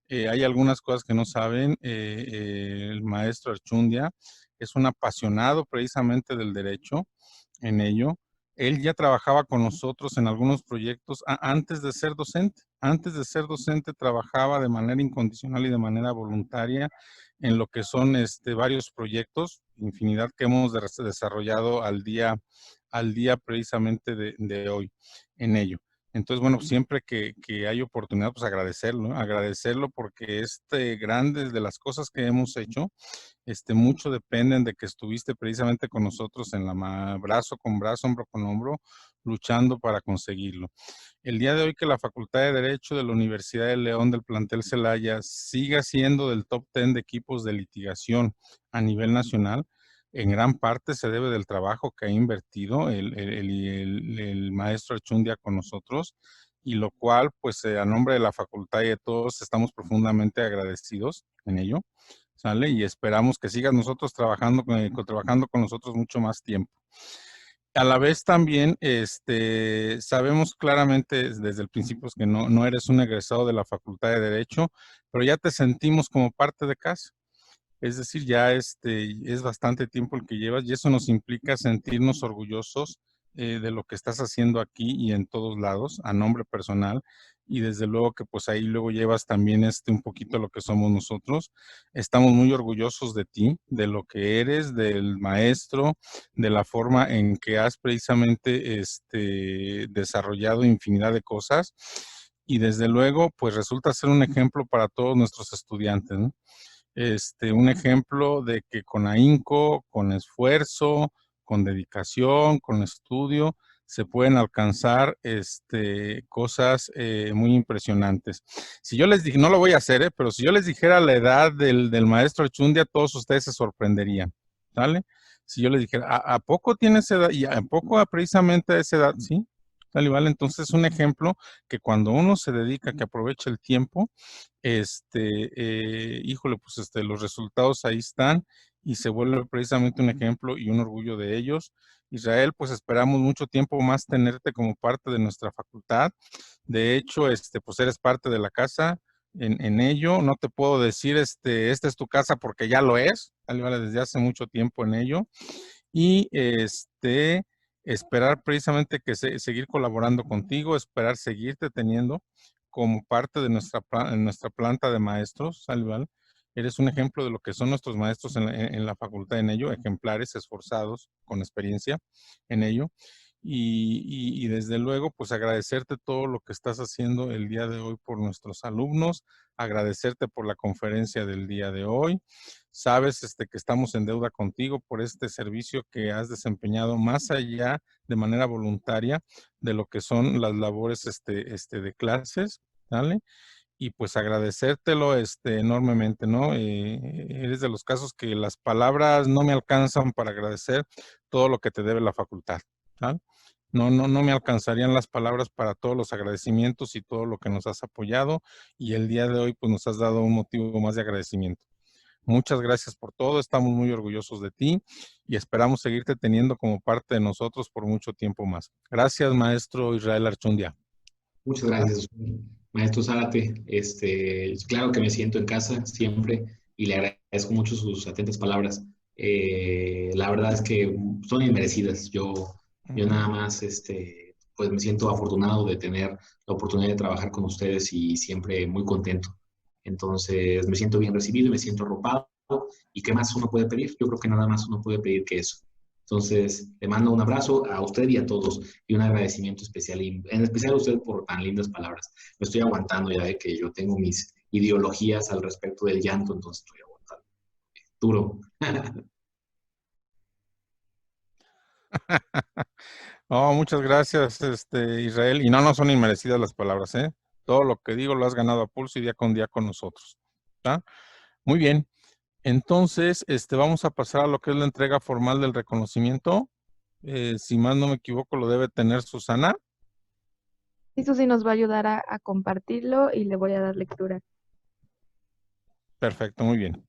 Hay algunas cosas que no saben. El maestro Archundia es un apasionado precisamente del derecho en ello. Él ya trabajaba con nosotros en algunos proyectos antes de ser docente. Antes de ser docente trabajaba de manera incondicional y de manera voluntaria en lo que son varios proyectos, infinidad que hemos desarrollado al día precisamente de hoy en ello. Entonces, bueno, siempre que hay oportunidad, pues agradecerlo porque grandes de las cosas que hemos hecho, mucho dependen de que estuviste precisamente con nosotros en brazo con brazo, hombro con hombro, luchando para conseguirlo. El día de hoy que la Facultad de Derecho de la Universidad de León del plantel Celaya siga siendo del top 10 de equipos de litigación a nivel nacional, en gran parte se debe del trabajo que ha invertido el maestro Archundia con nosotros, y lo cual, pues a nombre de la facultad y de todos, estamos profundamente agradecidos en ello, ¿sale? Y esperamos que sigas trabajando con nosotros mucho más tiempo. A la vez también, sabemos claramente desde el principio que no eres un egresado de la Facultad de Derecho, pero ya te sentimos como parte de casa. Es decir, ya es bastante tiempo el que llevas y eso nos implica sentirnos orgullosos de lo que estás haciendo aquí y en todos lados, a nombre personal. Y desde luego que pues ahí luego llevas también un poquito lo que somos nosotros. Estamos muy orgullosos de ti, de lo que eres, del maestro, de la forma en que has precisamente desarrollado infinidad de cosas. Y desde luego, pues resulta ser un ejemplo para todos nuestros estudiantes, ¿no? Un ejemplo de que con ahínco, con esfuerzo, con dedicación, con estudio, se pueden alcanzar cosas muy impresionantes. Si yo les dije, no lo voy a hacer, pero si yo les dijera la edad del maestro Archundia, todos ustedes se sorprenderían, ¿vale? Si yo les dijera, ¿a poco tiene esa edad? ¿Y a poco precisamente a esa edad? Sí, tal y vale. Entonces es un ejemplo que cuando uno se dedica, que aprovecha el tiempo, híjole, pues los resultados ahí están y se vuelve precisamente un ejemplo y un orgullo de ellos. Israel, pues esperamos mucho tiempo más tenerte como parte de nuestra facultad. De hecho, pues eres parte de la casa en ello. No te puedo decir, esta es tu casa porque ya lo es, vale, desde hace mucho tiempo en ello. Y esperar precisamente que seguir colaborando contigo, esperar seguirte teniendo como parte de nuestra planta de maestros, ¿vale? Eres un ejemplo de lo que son nuestros maestros en la facultad en ello, ejemplares, esforzados, con experiencia en ello. Y desde luego, pues agradecerte todo lo que estás haciendo el día de hoy por nuestros alumnos, agradecerte por la conferencia del día de hoy. Sabes que estamos en deuda contigo por este servicio que has desempeñado más allá de manera voluntaria de lo que son las labores de clases, ¿vale? Y pues agradecértelo enormemente, ¿no? Eres de los casos que las palabras no me alcanzan para agradecer todo lo que te debe la facultad, ¿vale? No me alcanzarían las palabras para todos los agradecimientos y todo lo que nos has apoyado, y el día de hoy pues nos has dado un motivo más de agradecimiento. Muchas gracias por todo, estamos muy orgullosos de ti y esperamos seguirte teniendo como parte de nosotros por mucho tiempo más. Gracias, maestro Israel Archundia. Muchas gracias, maestro Zárate. Claro que me siento en casa siempre y le agradezco mucho sus atentas palabras. La verdad es que son inmerecidas. Yo nada más, pues me siento afortunado de tener la oportunidad de trabajar con ustedes y siempre muy contento. Entonces me siento bien recibido y me siento arropado. ¿Y qué más uno puede pedir? Yo creo que nada más uno puede pedir que eso. Entonces, le mando un abrazo a usted y a todos y un agradecimiento especial, y en especial a usted por tan lindas palabras. Me estoy aguantando, ya de que yo tengo mis ideologías al respecto del llanto, entonces estoy aguantando. Duro. Oh, muchas gracias, Israel. Y no son inmerecidas las palabras, ¿eh? Todo lo que digo lo has ganado a pulso y día con nosotros. ¿Está? Muy bien. Entonces, vamos a pasar a lo que es la entrega formal del reconocimiento. Si más no me equivoco, lo debe tener Susana. Eso sí nos va a ayudar a compartirlo y le voy a dar lectura. Perfecto, muy bien.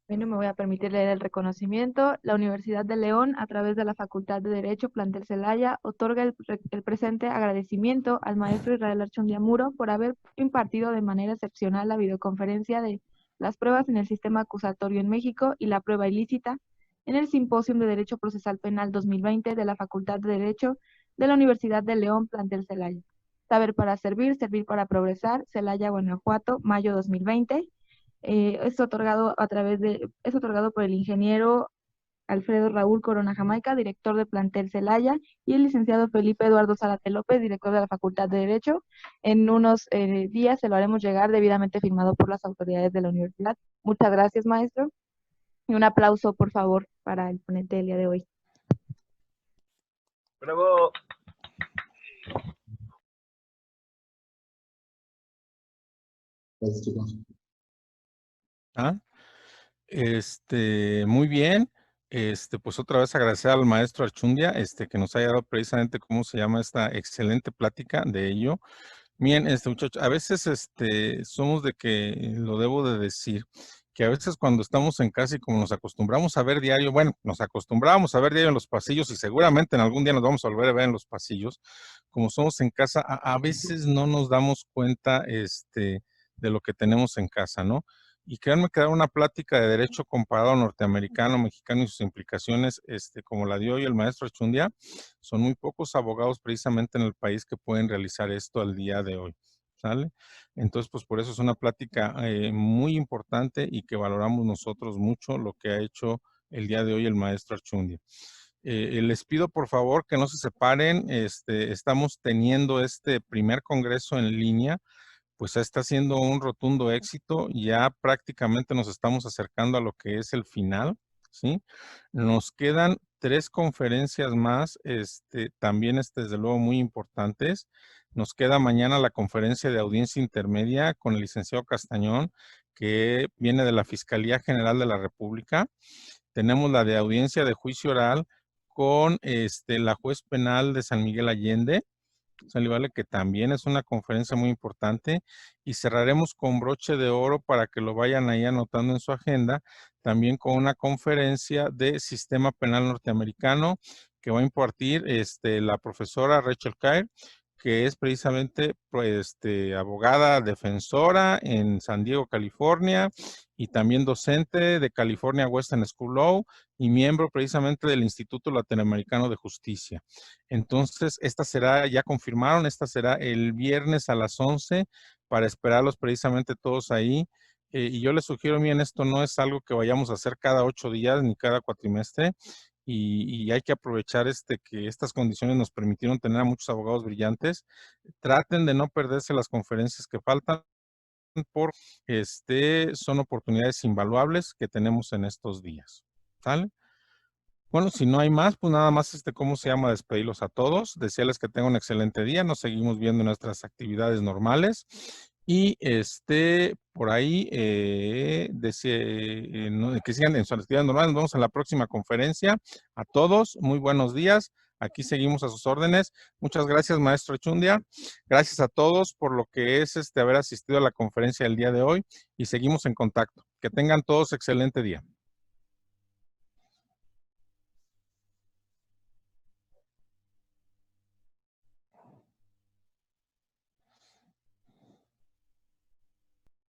Bueno, me voy a permitir leer el reconocimiento. La Universidad de León, a través de la Facultad de Derecho Plantel Celaya, otorga el presente agradecimiento al maestro Israel Archundia Muro por haber impartido de manera excepcional la videoconferencia de las pruebas en el sistema acusatorio en México y la prueba ilícita en el Simposio de Derecho Procesal Penal 2020 de la Facultad de Derecho de la Universidad de León Plantel Celaya. Saber para servir, servir para progresar, Celaya, Guanajuato, mayo 2020. Es otorgado es otorgado por el ingeniero Alfredo Raúl Corona Jamaica, director de plantel Celaya, y el licenciado Felipe Eduardo Zárate López, director de la Facultad de Derecho. En unos días se lo haremos llegar debidamente firmado por las autoridades de la universidad. Muchas gracias, maestro. Y un aplauso, por favor, para el ponente del día de hoy. ¡Bravo! Gracias, chicos. Muy bien. Pues otra vez agradecer al maestro Archundia, que nos haya dado precisamente cómo se llama esta excelente plática de ello. Bien, muchacho, a veces, somos de que, lo debo de decir, que a veces cuando estamos en casa y como nos acostumbramos a ver diario, bueno, nos acostumbramos a ver diario en los pasillos y seguramente en algún día nos vamos a volver a ver en los pasillos, como somos en casa, a veces no nos damos cuenta, de lo que tenemos en casa, ¿no? Y créanme que dar una plática de derecho comparado norteamericano, mexicano y sus implicaciones, como la dio hoy el maestro Archundia, son muy pocos abogados precisamente en el país que pueden realizar esto al día de hoy, ¿sale? Entonces, pues por eso es una plática muy importante y que valoramos nosotros mucho lo que ha hecho el día de hoy el maestro Archundia. Les pido por favor que no se separen, estamos teniendo este primer congreso en línea, pues está siendo un rotundo éxito, ya prácticamente nos estamos acercando a lo que es el final, ¿sí? Nos quedan 3 conferencias más, también desde luego muy importantes. Nos queda mañana la conferencia de audiencia intermedia con el licenciado Castañón, que viene de la Fiscalía General de la República. Tenemos la de audiencia de juicio oral con la juez penal de San Miguel Allende, ¿sale? Vale, que también es una conferencia muy importante, y cerraremos con broche de oro para que lo vayan ahí anotando en su agenda, también con una conferencia de sistema penal norteamericano que va a impartir la profesora Rachel Cair, que es precisamente pues, abogada defensora en San Diego, California, y también docente de California Western School Law y miembro precisamente del Instituto Latinoamericano de Justicia. Entonces, esta será, ya confirmaron, esta será el viernes a las 11 para esperarlos precisamente todos ahí. Y yo les sugiero, bien, esto no es algo que vayamos a hacer cada 8 días ni cada cuatrimestre. Y hay que aprovechar que estas condiciones nos permitieron tener a muchos abogados brillantes. Traten de no perderse las conferencias que faltan, por son oportunidades invaluables que tenemos en estos días. ¿Sale? Bueno, si no hay más, pues nada más, ¿cómo se llama? Despedirlos a todos, desearles que tengan un excelente día, nos seguimos viendo en nuestras actividades normales, y por ahí, que sigan en sus actividades normales. Nos vemos en la próxima conferencia. A todos, muy buenos días, aquí seguimos a sus órdenes. Muchas gracias, maestro Archundia, gracias a todos por lo que es haber asistido a la conferencia del día de hoy, y seguimos en contacto. Que tengan todos excelente día.